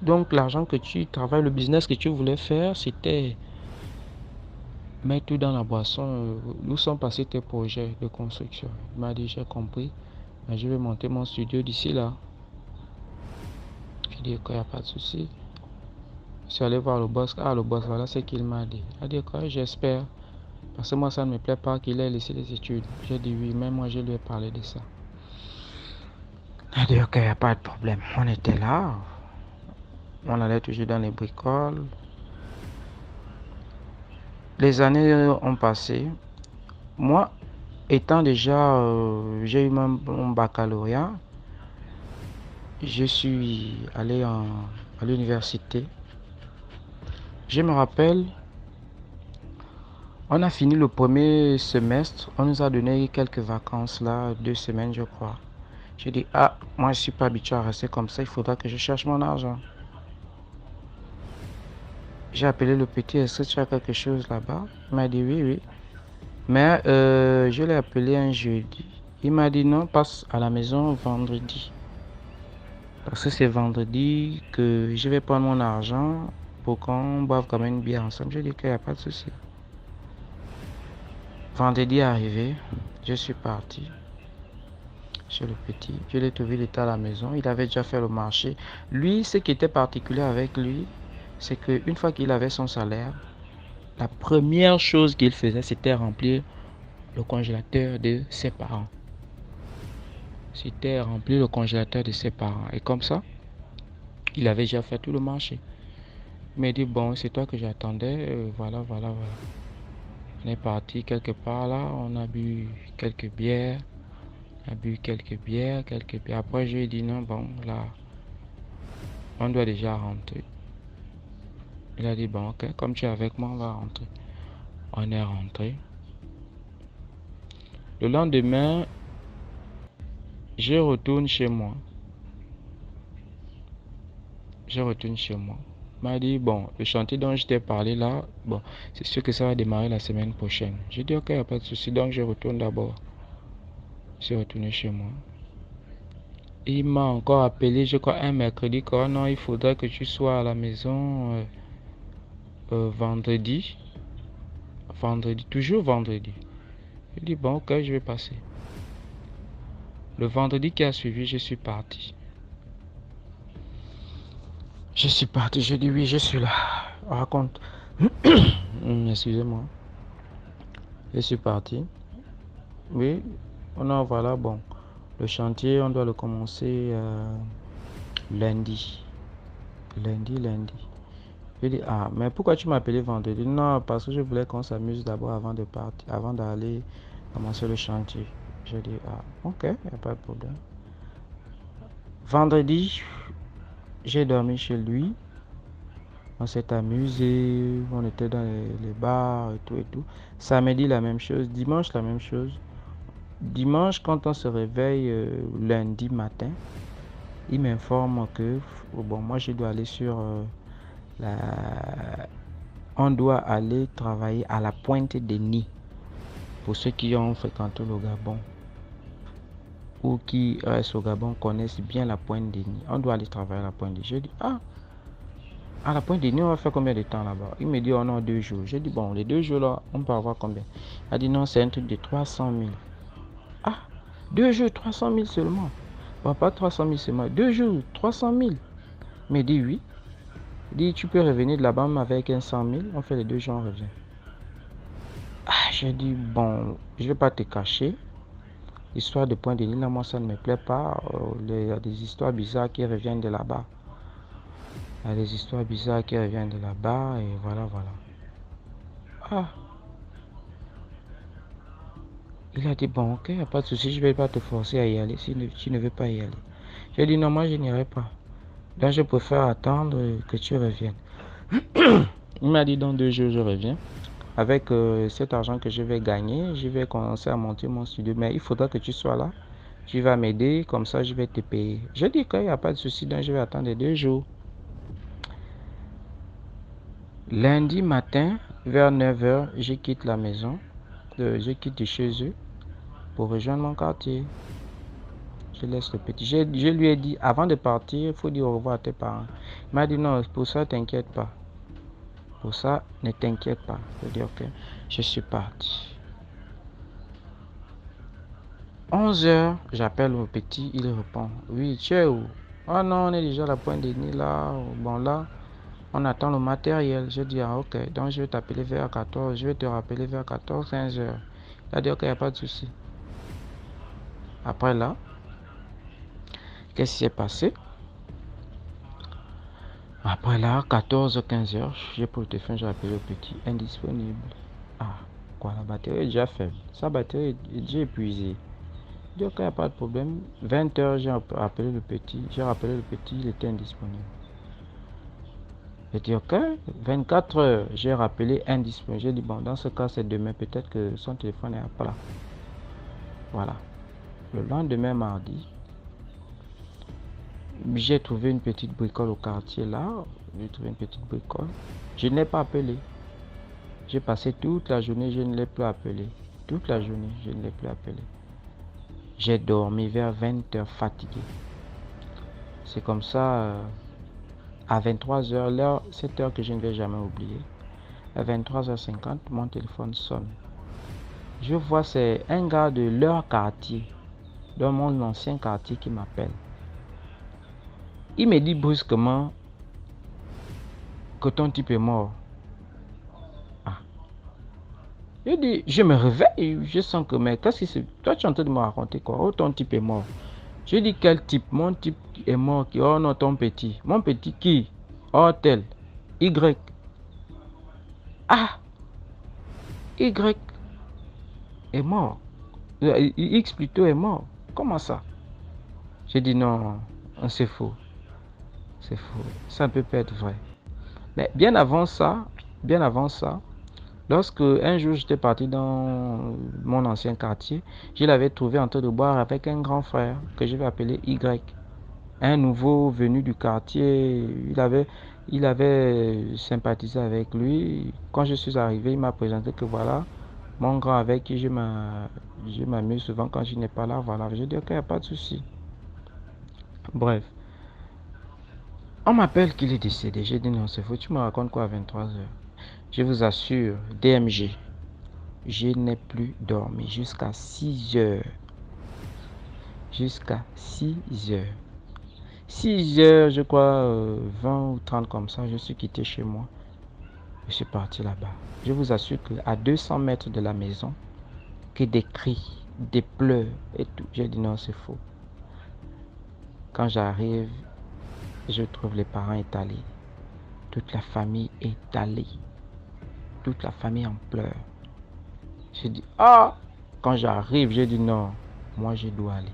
Donc, l'argent que tu travailles, le business que tu voulais faire, c'était mettre tout dans la boisson. Où sont passés tes projets de construction? Il m'a dit, j'ai compris, mais je vais monter mon studio d'ici là. Je dis, qu'il n'y a pas de souci. Je suis allé voir le boss. Ah, le boss, voilà ce qu'il m'a dit. Il a dit, quoi, j'espère. Parce que moi, ça ne me plaît pas qu'il ait laissé les études. J'ai dit, oui, même moi, je lui ai parlé de ça. Il a dit, ok, il n'y a pas de problème. On était là. On allait toujours dans les bricoles. Les années ont passé. Moi, étant déjà, j'ai eu mon baccalauréat, je suis allé à l'université. Je me rappelle, on a fini le premier semestre, on nous a donné quelques vacances là, 2 semaines je crois. J'ai dit, ah, moi je ne suis pas habitué à rester comme ça, il faudra que je cherche mon argent. J'ai appelé le petit, est-ce que tu as quelque chose là-bas? Il m'a dit oui. Mais je l'ai appelé un jeudi. Il m'a dit non, passe à la maison vendredi. Parce que c'est vendredi que je vais prendre mon argent pour qu'on boive quand même une bière ensemble. Je dis qu'il n'y a pas de souci. Vendredi est arrivé, je suis parti chez le petit. Je l'ai trouvé, il était à la maison. Il avait déjà fait le marché. Lui, ce qui était particulier avec lui, c'est qu'une fois qu'il avait son salaire, la première chose qu'il faisait, c'était remplir le congélateur de ses parents. C'était remplir le congélateur de ses parents. Et comme ça, il avait déjà fait tout le marché. Il m'a dit, bon, c'est toi que j'attendais. Voilà. On est parti quelque part là. On a bu quelques bières. Quelques bières. Après, je lui ai dit, non, bon, là, on doit déjà rentrer. Il a dit, bon, ok, comme tu es avec moi, on va rentrer. On est rentré. Le lendemain, je retourne chez moi. Il m'a dit, bon, le chantier dont je t'ai parlé là, bon, c'est sûr que ça va démarrer la semaine prochaine. J'ai dit, ok, il n'y a pas de souci, donc je retourne d'abord. Je suis retourné chez moi. Il m'a encore appelé, je crois, un mercredi, quoi. Non, il faudrait que tu sois à la maison vendredi. Toujours vendredi. J'ai dit, bon, ok, je vais passer. Le vendredi qui a suivi, je suis parti. J'ai dit, oui, je suis là. Raconte. Excusez-moi. Je suis parti. Oui, voilà, bon. Le chantier, on doit le commencer lundi. Lundi. Je dis, ah, mais pourquoi tu m'as appelé vendredi? Non, parce que je voulais qu'on s'amuse d'abord avant de partir, avant d'aller commencer le chantier. Je dis, ah, ok, il n'y a pas de problème. Vendredi, j'ai dormi chez lui. On s'est amusé, on était dans les bars et tout. Samedi, la même chose. Dimanche, la même chose. Dimanche, quand on se réveille lundi matin, il m'informe que, bon, moi je dois aller on doit aller travailler à la Pointe des Nids. Pour ceux qui ont fréquenté le Gabon ou qui restent au Gabon connaissent bien la Pointe des Nids. On doit aller travailler à la Pointe des Nids. Je dis, ah, à la Pointe des Nids, on va faire combien de temps là-bas? Il me dit, on a 2 jours. J'ai dit, bon, les 2 jours là, on peut avoir combien? Il a dit, non, c'est un truc de 300 000. Ah, 2 jours, 300 000 seulement. Bon, pas 300 000 seulement. 2 jours, 300 000. Il me dit, oui. Il dit, tu peux revenir de là-bas avec un 100 000. On fait les 2 jours, on revient. Ah, j'ai dit, bon, je ne vais pas te cacher. L'histoire de Pointe des Nids, là, moi, ça ne me plaît pas. Il y a des histoires bizarres qui reviennent de là-bas. Et voilà. Ah. Il a dit, bon, ok, il n'y a pas de souci, je ne vais pas te forcer à y aller si tu ne veux pas y aller. J'ai dit, non, moi, je n'irai pas. Donc, je préfère attendre que tu reviennes. Il m'a dit, dans 2 jours, je reviens. Avec cet argent que je vais gagner, je vais commencer à monter mon studio. Mais il faudra que tu sois là. Tu vas m'aider, comme ça, je vais te payer. Je dis qu'il n'y a pas de souci, donc je vais attendre 2 jours. Lundi matin, vers 9h, je quitte la maison. Je quitte de chez eux pour rejoindre mon quartier. Je laisse le petit. Je lui ai dit, avant de partir, il faut dire au revoir à tes parents. Il m'a dit, non, pour ça, t'inquiète pas. Pour ça, ne t'inquiète pas. Je dis, ok, je suis parti. 11h, j'appelle le petit, il répond, oui, tu es où? Oh non, on est déjà à la Pointe des Nids là. Bon, là, on attend le matériel. Je dis, ah ok, donc je vais t'appeler vers 14. Je vais te rappeler vers 14, 15h. Il a dit, ok, il n'y a pas de souci. Après là, qu'est-ce qui s'est passé? Après là, 14, 15h, j'ai pris le téléphone, j'ai appelé le petit, indisponible. Ah, quoi, la batterie est déjà faible. Sa batterie est déjà épuisée. Je dis, ok, il n'y a pas de problème. 20h, j'ai rappelé le petit, il était indisponible. J'ai dit, ok, 24h, j'ai rappelé indisponible. J'ai dit, bon, dans ce cas, c'est demain, peut-être que son téléphone est à plat. Voilà. Le lendemain, mardi, j'ai trouvé une petite bricole au quartier là. Je ne l'ai pas appelé. J'ai passé toute la journée, je ne l'ai plus appelé. J'ai dormi vers 20h fatigué. C'est comme ça, à 23h, l'heure, cette heure que je ne vais jamais oublier. À 23h50, mon téléphone sonne. Je vois, c'est un gars de leur quartier, dans mon ancien quartier, qui m'appelle. Il me dit brusquement que ton type est mort. Ah. Je dis, je me réveille, je sens que, mais qu'est-ce que c'est? Toi, tu es en train de me raconter quoi? Oh, ton type est mort. Je dis, quel type? Mon type est mort. Oh non, ton petit. Mon petit qui? Oh, tel. Y. Ah, Y est mort. X plutôt est mort. Comment ça? J'ai dit non, c'est faux. C'est faux. Ça ne peut pas être vrai. Mais bien avant ça, lorsque un jour j'étais parti dans mon ancien quartier, je l'avais trouvé en train de boire avec un grand frère que je vais appeler Y. Un nouveau venu du quartier, il avait sympathisé avec lui. Quand je suis arrivé, il m'a présenté que voilà, mon grand avec qui je m'amuse souvent quand je n'ai pas là, voilà. Je dis ok, il n'y a pas de souci. Bref, on m'appelle qu'il est décédé. J'ai dit non, c'est faux, tu me racontes quoi à 23h? Je vous assure, DMG, je n'ai plus dormi jusqu'à 6h. Jusqu'à 6h. 6h, je crois, 20 ou 30 comme ça, je suis quitté chez moi. Je suis parti là-bas. Je vous assure qu'à 200 mètres de la maison, que des cris, des pleurs et tout. J'ai dit non, c'est faux. Quand j'arrive, je trouve les parents étalés. Toute la famille étalée. Toute la famille en pleurs. J'ai dit, ah! Quand j'arrive, j'ai dit non, moi je dois aller.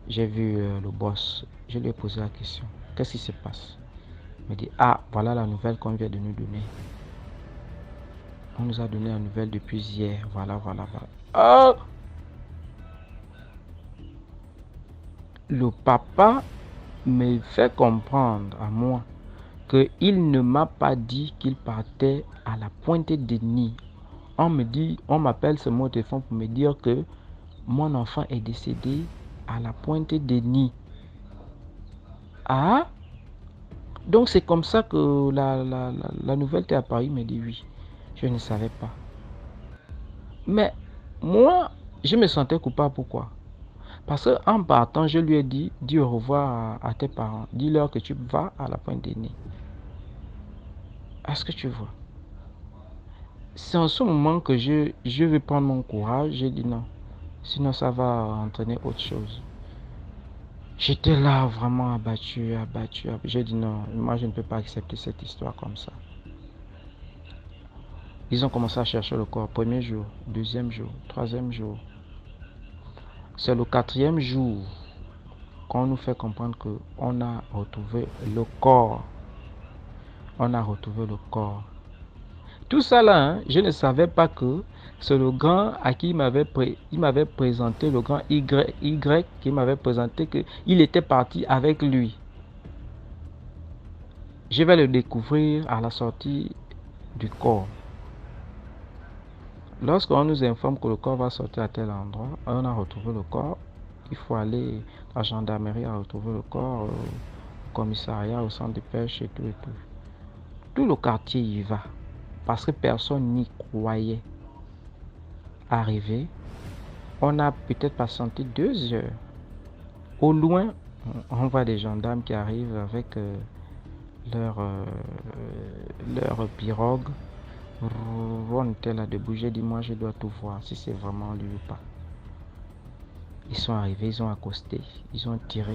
J'ai vu le boss. Je lui ai posé la question. Qu'est-ce qui se passe? Il me dit, ah, voilà la nouvelle qu'on vient de nous donner. On nous a donné la nouvelle depuis hier. Voilà. Ah! Le papa me fait comprendre à moi qu'il ne m'a pas dit qu'il partait à la Pointe-de-Nez. On m'appelle ce mot de téléphone pour me dire que mon enfant est décédé à la Pointe-de-Nez. Ah, donc c'est comme ça que la nouvelle t'est apparue. Il me dit oui. Je ne savais pas. Mais moi, je me sentais coupable. Pourquoi? Parce qu'en partant, je lui ai dit, dis au revoir à tes parents. Dis-leur que tu vas à la Pointe-de-Nez. Est-ce que tu vois? C'est en ce moment que je vais prendre mon courage. J'ai dit non. Sinon, ça va entraîner autre chose. J'étais là vraiment abattu. J'ai dit non, moi je ne peux pas accepter cette histoire comme ça. Ils ont commencé à chercher le corps. Premier jour, deuxième jour, troisième jour. C'est le quatrième jour qu'on nous fait comprendre qu'on a retrouvé le corps. On a retrouvé le corps. Tout ça là, je ne savais pas que c'est le grand à qui il m'avait présenté, le grand Y qui m'avait présenté qu'il était parti avec lui. Je vais le découvrir à la sortie du corps. Lorsqu'on nous informe que le corps va sortir à tel endroit, on a retrouvé le corps, il faut aller à la gendarmerie à retrouver le corps, au commissariat, au centre de pêche et tout. Tout le quartier y va, parce que personne n'y croyait. Arrivé, on a peut-être patienté 2 heures. Au loin, on voit des gendarmes qui arrivent avec leur pirogue. On était là debout, j'ai dit moi je dois tout voir si c'est vraiment lui ou pas. Ils sont arrivés, ils ont accosté, ils ont tiré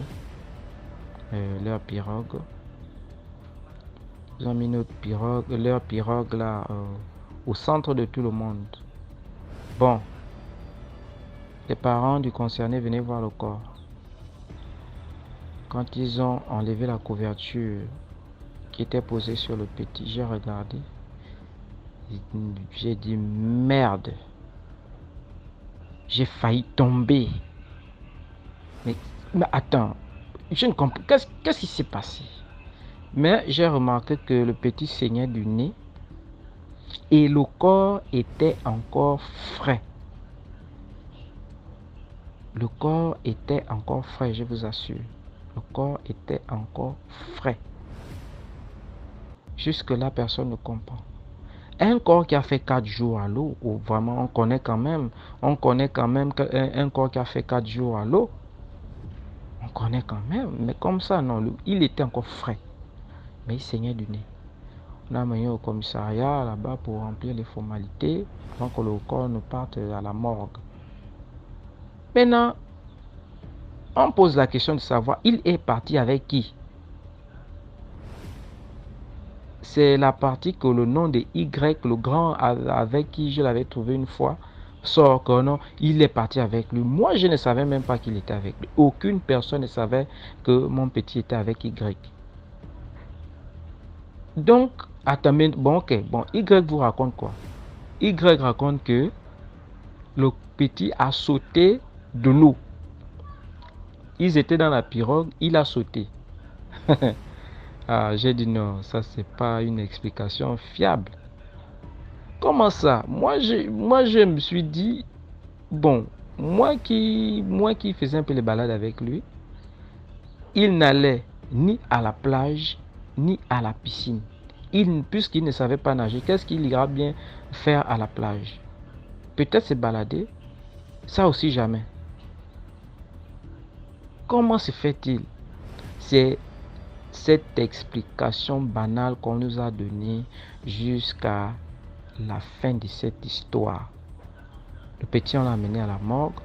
leur pirogue. Ils ont mis leur pirogue là au centre de tout le monde. Bon, les parents du concerné venaient voir le corps. Quand ils ont enlevé la couverture qui était posée sur le petit, j'ai regardé. J'ai dit merde. J'ai failli tomber. Mais attends, je ne comprends. Qu'est-ce qui s'est passé? Mais j'ai remarqué que le petit saignait du nez et le corps était encore frais. Le corps était encore frais, je vous assure. Le corps était encore frais. Jusque-là, personne ne comprend. Un corps qui a fait 4 jours à l'eau, ou vraiment on connaît quand même qu'un corps qui a fait 4 jours à l'eau, on connaît quand même, mais comme ça, non, il était encore frais, mais il saignait du nez. On a mené au commissariat là-bas pour remplir les formalités avant que le corps ne parte à la morgue. Maintenant, on pose la question de savoir, il est parti avec qui? C'est la partie que le nom de Y, le grand avec qui je l'avais trouvé une fois, sort que non, il est parti avec lui. Moi, je ne savais même pas qu'il était avec lui. Aucune personne ne savait que mon petit était avec Y. Donc, attendez, bon, ok, bon, Y vous raconte quoi? Y raconte que le petit a sauté de l'eau. Ils étaient dans la pirogue, il a sauté. Ah, j'ai dit non, ça c'est pas une explication fiable. Comment ça? Moi, je me suis dit, bon, moi qui faisais un peu les balades avec lui, il n'allait ni à la plage, ni à la piscine. Puisqu'il ne savait pas nager, qu'est-ce qu'il ira bien faire à la plage? Peut-être se balader, ça aussi jamais. Comment se fait-il? C'est cette explication banale qu'on nous a donnée jusqu'à la fin de cette histoire. Le petit, on l'a amené à la morgue.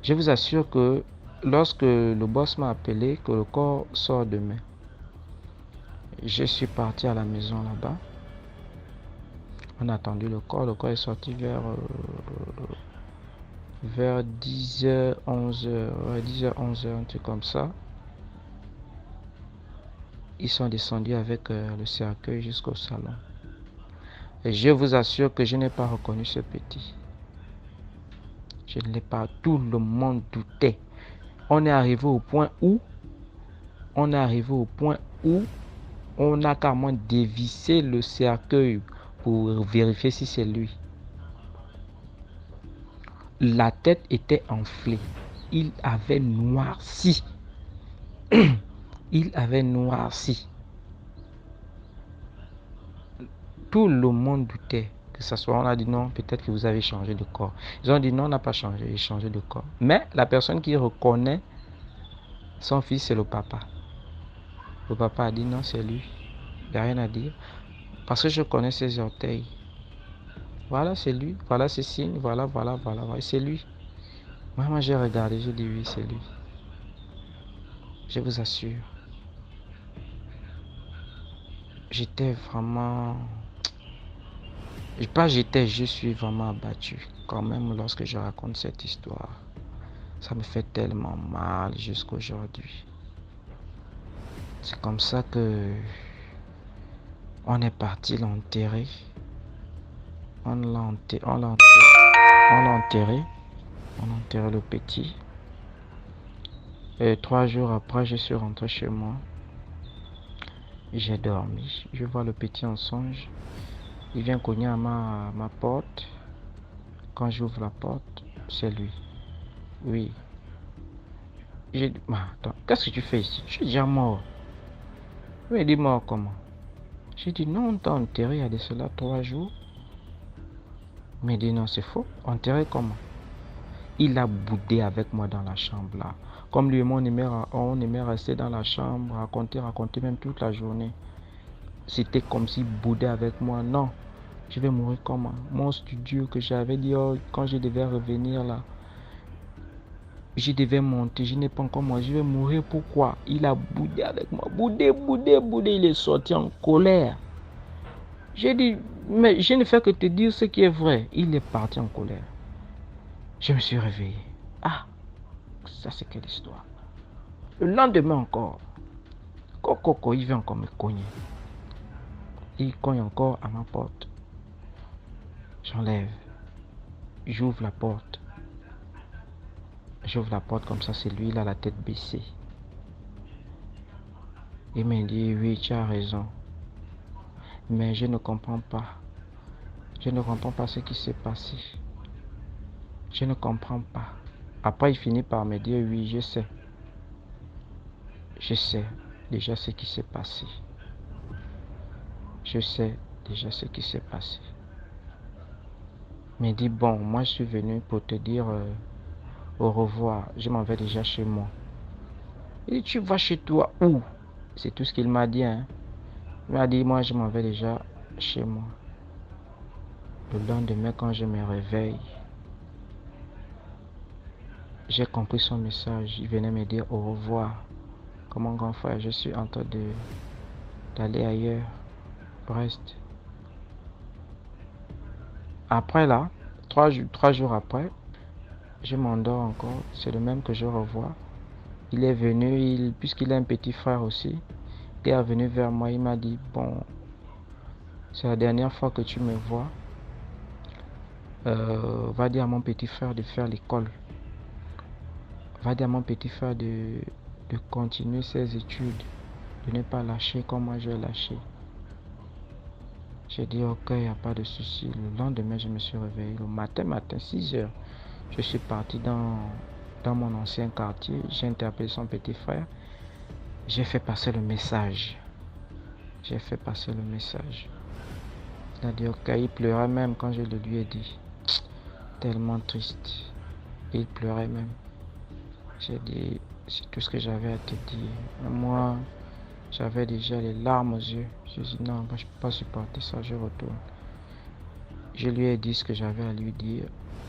Je vous assure que lorsque le boss m'a appelé que le corps sort demain, je suis parti à la maison là-bas. On a attendu le corps. Le corps est sorti vers 10h, 11h, 10h, 11h, un truc comme ça. Ils sont descendus avec le cercueil jusqu'au salon. Et je vous assure que je n'ai pas reconnu ce petit. Je ne l'ai pas. Tout le monde doutait. On est arrivé au point où on a carrément dévissé le cercueil pour vérifier si c'est lui. La tête était enflée. Il avait noirci. Il avait noirci. Tout le monde doutait que ça soit. On a dit non, peut-être que vous avez changé de corps. Ils ont dit non, on n'a pas changé, il a changé de corps. Mais la personne qui reconnaît son fils, c'est le papa. Le papa a dit non, c'est lui. Il n'y a rien à dire. Parce que je connais ses orteils. Voilà, c'est lui. Voilà ses signes. Voilà. C'est lui. Moi, j'ai regardé, j'ai dit oui, c'est lui. Je vous assure. J'étais vraiment... je suis vraiment abattu quand même lorsque je raconte cette histoire. Ça me fait tellement mal jusqu'à aujourd'hui. C'est comme ça que on est parti l'enterrer. On l'a enterré. On a enterré le petit. Et 3 jours après, je suis rentré chez moi. J'ai dormi. Je vois le petit en songe. Il vient cogner à ma porte. Quand j'ouvre la porte, c'est lui. Oui. J'ai dit, attends, qu'est-ce que tu fais ici? Je suis déjà mort. Il dit mort comment? J'ai dit non, on t'a enterré il y a de cela 3 jours. Mais il dit non, c'est faux. Enterré comment? Il a boudé avec moi dans la chambre là. Comme lui et moi, on aimait rester dans la chambre, raconter même toute la journée. C'était comme s'il boudait avec moi. Non, je vais mourir comment? Mon studio que j'avais dit quand je devais revenir là, je devais monter, je n'ai pas encore mangé, je vais mourir. Pourquoi? Il a boudé avec moi. Boudé. Il est sorti en colère. J'ai dit, mais je ne fais que te dire ce qui est vrai. Il est parti en colère. Je me suis réveillé. Ah, ça c'est quelle histoire. Le lendemain encore, Coco, il vient encore me cogner. Il cogne encore à ma porte. J'enlève. J'ouvre la porte. Comme ça, c'est lui, il a la tête baissée. Il m'a dit, oui, tu as raison. Mais je ne comprends pas. Je ne comprends pas ce qui s'est passé. Je ne comprends pas. Après, il finit par me dire, oui, je sais. Je sais déjà ce qui s'est passé. Je sais déjà ce qui s'est passé. Mais dis, bon, moi je suis venu pour te dire au revoir. Je m'en vais déjà chez moi. Et tu vas chez toi où? C'est tout ce qu'il m'a dit. Hein. Il m'a dit, moi je m'en vais déjà chez moi. Le lendemain, quand je me réveille, j'ai compris son message. Il venait me dire au revoir. Comme mon grand frère, je suis en train d'aller ailleurs. Reste. Après là, trois jours après, je m'endors encore. C'est le même que je revois. Il est venu, puisqu'il a un petit frère aussi, il est venu vers moi. Il m'a dit, bon, c'est la dernière fois que tu me vois. Va dire à mon petit frère de faire l'école. Va dire à mon petit frère de continuer ses études, de ne pas lâcher comme moi j'ai lâché. J'ai dit ok, il n'y a pas de souci. Le lendemain, je me suis réveillé. Le matin, 6 heures, je suis parti dans mon ancien quartier. J'ai interpellé son petit frère. J'ai fait passer le message. Il a dit ok, il pleurait même quand je le lui ai dit. Tellement triste. Il pleurait même. J'ai dit, c'est tout ce que j'avais à te dire. Moi, j'avais déjà les larmes aux yeux. Je dis non, je ne peux pas supporter ça, je retourne. Je lui ai dit ce que j'avais à lui dire.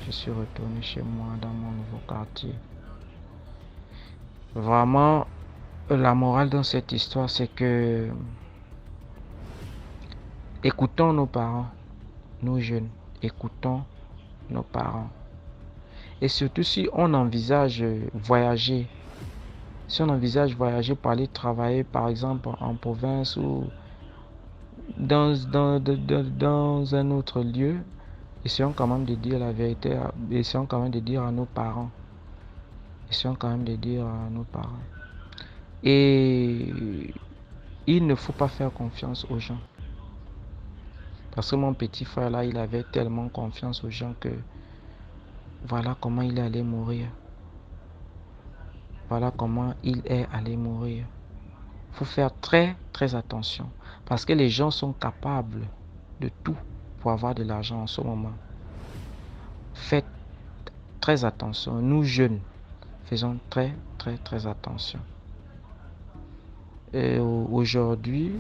Je suis retourné chez moi dans mon nouveau quartier. Vraiment, la morale dans cette histoire, c'est que écoutons nos parents, nous jeunes, écoutons nos parents. Et surtout si on envisage voyager, pour aller travailler par exemple en province ou dans un autre lieu, essayons quand même de dire la vérité, essayons quand même de dire à nos parents. Et il ne faut pas faire confiance aux gens. Parce que mon petit frère là, il avait tellement confiance aux gens que voilà comment il est allé mourir. Il faut faire très très attention. Parce que les gens sont capables de tout pour avoir de l'argent en ce moment. Faites très attention. Nous jeunes, faisons très très très attention. Et aujourd'hui,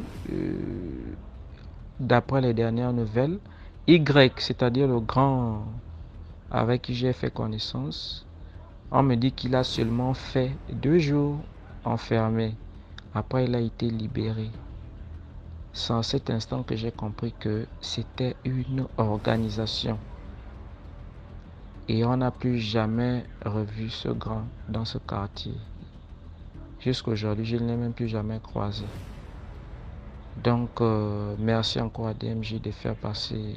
d'après les dernières nouvelles, Y, c'est-à-dire le grand avec qui j'ai fait connaissance, on me dit qu'il a seulement fait 2 jours enfermé. Après, il a été libéré. C'est en cet instant que j'ai compris que c'était une organisation. Et on n'a plus jamais revu ce grand dans ce quartier. Jusqu'aujourd'hui, je ne l'ai même plus jamais croisé. Donc, merci encore à DMJ de faire passer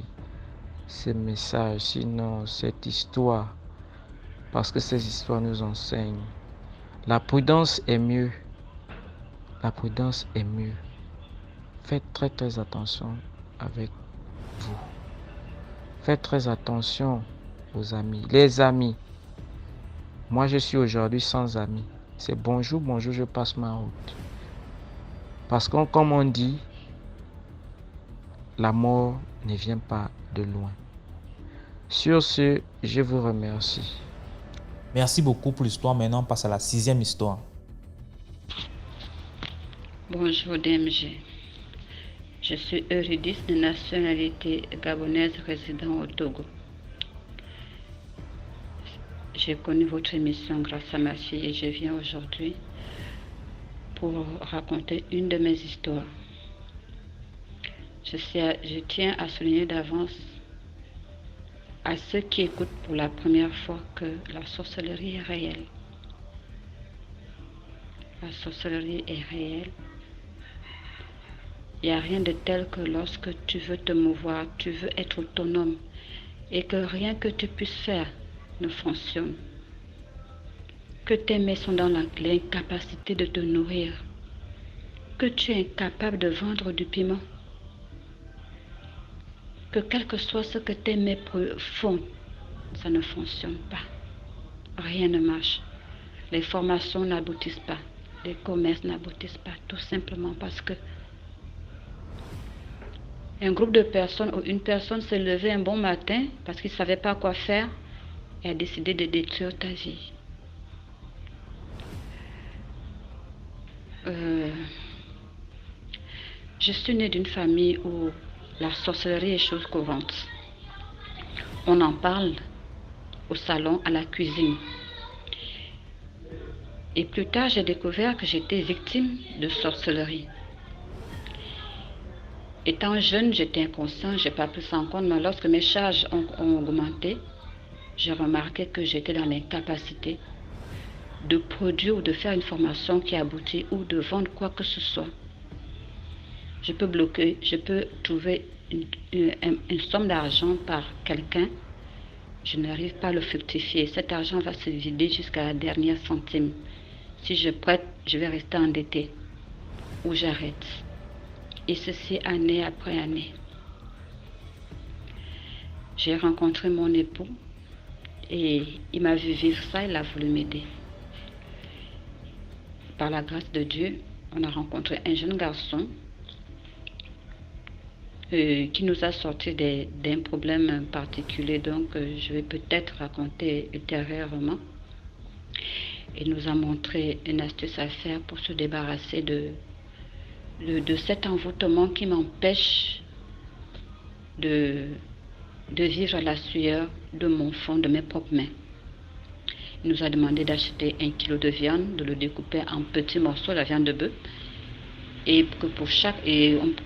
ces messages, sinon cette histoire, parce que ces histoires nous enseignent. La prudence est mieux. Faites très très attention avec vous. Faites très attention aux amis. Les amis, moi je suis aujourd'hui sans amis. C'est bonjour, je passe ma route. Parce que comme on dit, la mort ne vient pas de loin. Sur ce, je vous remercie. Merci beaucoup pour l'histoire. Maintenant, on passe à la 6e histoire. Bonjour DMG. Je suis Eurydice de nationalité gabonaise résidant au Togo. J'ai connu votre émission grâce à ma fille et je viens aujourd'hui pour raconter une de mes histoires. Je tiens à souligner d'avance à ceux qui écoutent pour la première fois que la sorcellerie est réelle. La sorcellerie est réelle. Il n'y a rien de tel que lorsque tu veux te mouvoir, tu veux être autonome et que rien que tu puisses faire ne fonctionne. Que tes mains sont dans l'incapacité de te nourrir. Que tu es incapable de vendre du piment. Que quel que soit ce que tes mains font, ça ne fonctionne pas. Rien ne marche. Les formations n'aboutissent pas. les commerces n'aboutissent pas, tout simplement parce que un groupe de personnes ou une personne s'est levée un bon matin parce qu'il ne savait pas quoi faire et a décidé de détruire ta vie. Je suis née d'une famille où la sorcellerie est chose courante. On en parle au salon, à la cuisine. Et plus tard, j'ai découvert que j'étais victime de sorcellerie. Étant jeune, j'étais inconscient, je n'ai pas pris ça en compte, mais lorsque mes charges ont augmenté, j'ai remarqué que j'étais dans l'incapacité de produire ou de faire une formation qui aboutit ou de vendre quoi que ce soit. Je peux bloquer, je peux trouver une somme d'argent par quelqu'un, je n'arrive pas à le fructifier. Cet argent va se vider jusqu'à la dernière centime. Si je prête, je vais rester endetté ou j'arrête. Et ceci année après année. J'ai rencontré mon époux et il m'a vu vivre ça, il a voulu m'aider. Par la grâce de Dieu, on a rencontré un jeune garçon qui nous a sorti d'un problème particulier, donc je vais peut-être raconter ultérieurement. Il nous a montré une astuce à faire pour se débarrasser de cet envoûtement qui m'empêche de vivre à la sueur de mon front, de mes propres mains. Il nous a demandé d'acheter 1 kilo de viande, de le découper en petits morceaux, la viande de bœuf, et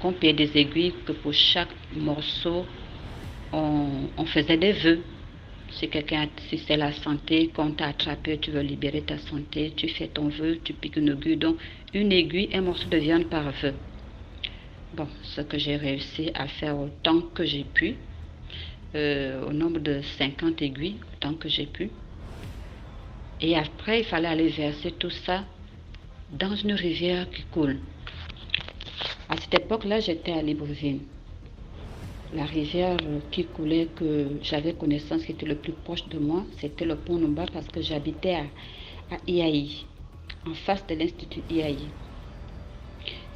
qu'on payait des aiguilles, que pour chaque morceau, on faisait des vœux. Si c'est la santé, quand t'as attrapé, tu veux libérer ta santé, tu fais ton vœu, tu piques une aiguille, donc une aiguille, un morceau de viande par vœu. Bon, ce que j'ai réussi à faire autant que j'ai pu, au nombre de 50 aiguilles, autant que j'ai pu. Et après, il fallait aller verser tout ça dans une rivière qui coule. À cette époque-là, j'étais à Libreville. La rivière qui coulait, que j'avais connaissance, qui était le plus proche de moi, c'était le pont Numba parce que j'habitais à Iaï, en face de l'Institut Iaï.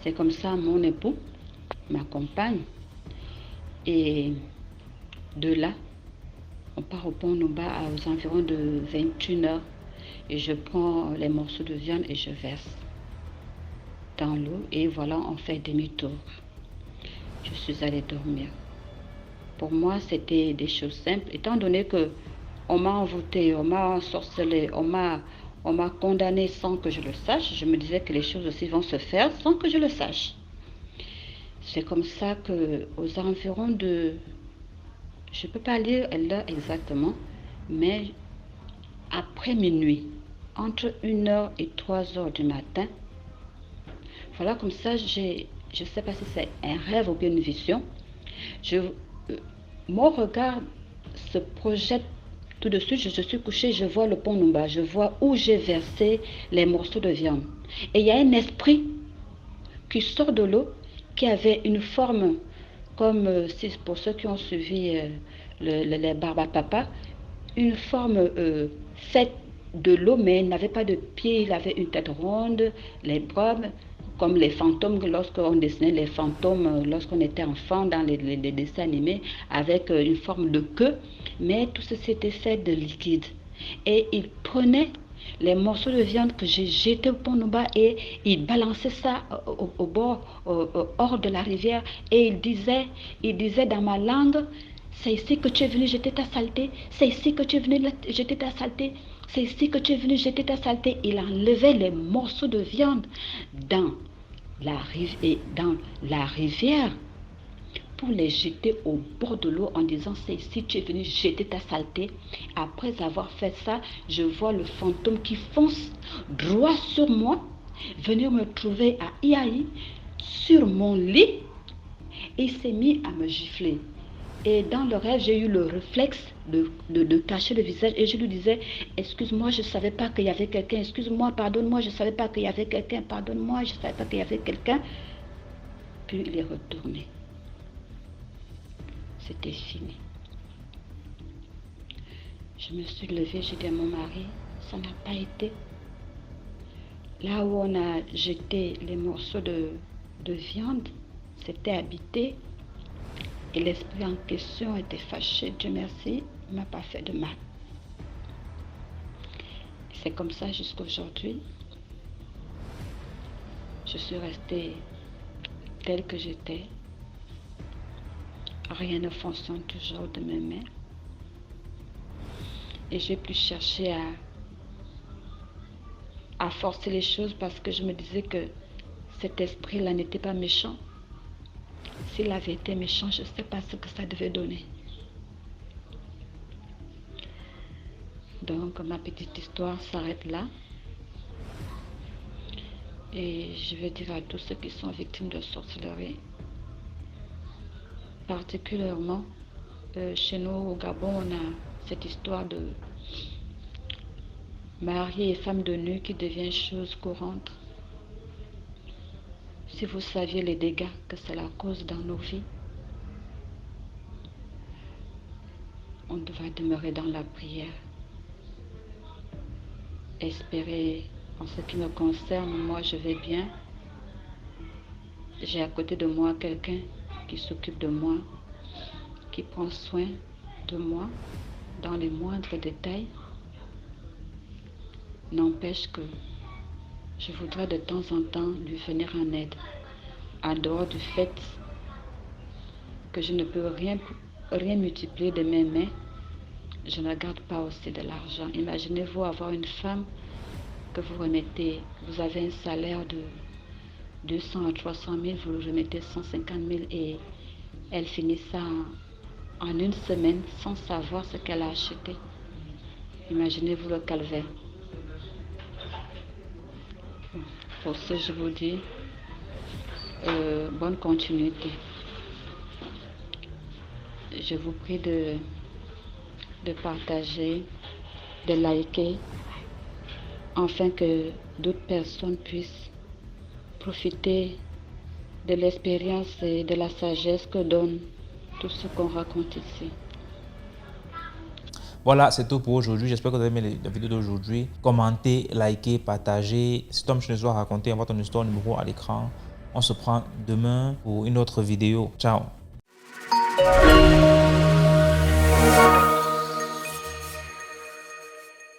C'est comme ça, mon époux m'accompagne. Et de là, on part au pont Numba aux environs de 21h. Et je prends les morceaux de viande et je verse dans l'eau. Et voilà, on fait demi-tour. Je suis allée dormir. Pour moi, c'était des choses simples. Étant donné que on m'a envoûté, on m'a ensorcelé, on m'a condamné sans que je le sache, je me disais que les choses aussi vont se faire sans que je le sache. C'est comme ça que aux environs de... Je ne peux pas lire l'heure exactement, mais après minuit, entre 1h et 3h du matin, voilà, comme ça, je ne sais pas si c'est un rêve ou bien une vision, mon regard se projette tout de suite, je suis couchée, je vois le pont Numba, je vois où j'ai versé les morceaux de viande. Et il y a un esprit qui sort de l'eau, qui avait une forme comme, pour ceux qui ont suivi les Barbapapa, une forme faite de l'eau, mais il n'avait pas de pied, il avait une tête ronde, les bras, comme les fantômes, lorsqu'on dessinait les fantômes, lorsqu'on était enfant dans les dessins animés, avec une forme de queue, mais tout ceci était fait de liquide. Et il prenait les morceaux de viande que j'ai jetés au pont Numba et il balançait ça au bord, hors de la rivière, et il disait dans ma langue, c'est ici que tu es venu jeter ta saleté, c'est ici que tu es venu jeter ta saleté, c'est ici que tu es venu jeter ta saleté. Il enlevait les morceaux de viande dans la rivière pour les jeter au bord de l'eau en disant c'est ici que tu es venu jeter ta saleté. Après avoir fait ça, je vois le fantôme qui fonce droit sur moi, venir me trouver à Iaï, sur mon lit, et il s'est mis à me gifler. Et dans le rêve, j'ai eu le réflexe de cacher le visage et je lui disais, excuse-moi, je ne savais pas qu'il y avait quelqu'un, excuse-moi, pardonne-moi, je ne savais pas qu'il y avait quelqu'un, pardonne-moi, je ne savais pas qu'il y avait quelqu'un. Puis il est retourné. C'était fini. Je me suis levée, j'ai dit à mon mari, ça n'a pas été. Là où on a jeté les morceaux de viande, c'était habité. Et l'esprit en question était fâché. Dieu merci, il ne m'a pas fait de mal. C'est comme ça jusqu'à aujourd'hui. Je suis restée telle que j'étais. Rien ne fonctionne toujours de mes mains. Et j'ai pu chercher à forcer les choses parce que je me disais que cet esprit-là n'était pas méchant. S'il avait été méchant, je ne sais pas ce que ça devait donner. Donc, ma petite histoire s'arrête là. Et je vais dire à tous ceux qui sont victimes de sorcellerie, particulièrement chez nous au Gabon, on a cette histoire de mari et femme de nu qui devient chose courante. Si vous saviez les dégâts que cela cause dans nos vies, on doit demeurer dans la prière. Espérer, en ce qui me concerne, moi je vais bien. J'ai à côté de moi quelqu'un qui s'occupe de moi, qui prend soin de moi dans les moindres détails. N'empêche que je voudrais de temps en temps lui venir en aide, en dehors du fait que je ne peux rien multiplier de mes mains. Je ne garde pas aussi de l'argent. Imaginez-vous avoir une femme que vous remettez, vous avez un salaire de 200 à 300 000, vous lui remettez 150 000 et elle finit ça en une semaine sans savoir ce qu'elle a acheté. Imaginez-vous le calvaire. Pour ce, je vous dis bonne continuité. Je vous prie de partager, de liker, afin que d'autres personnes puissent profiter de l'expérience et de la sagesse que donne tout ce qu'on raconte ici. Voilà, c'est tout pour aujourd'hui. J'espère que vous avez aimé la vidéo d'aujourd'hui. Commentez, likez, partagez. Si Tom Schnezois a raconté, envoie ton histoire numéro à l'écran. On se prend demain pour une autre vidéo. Ciao.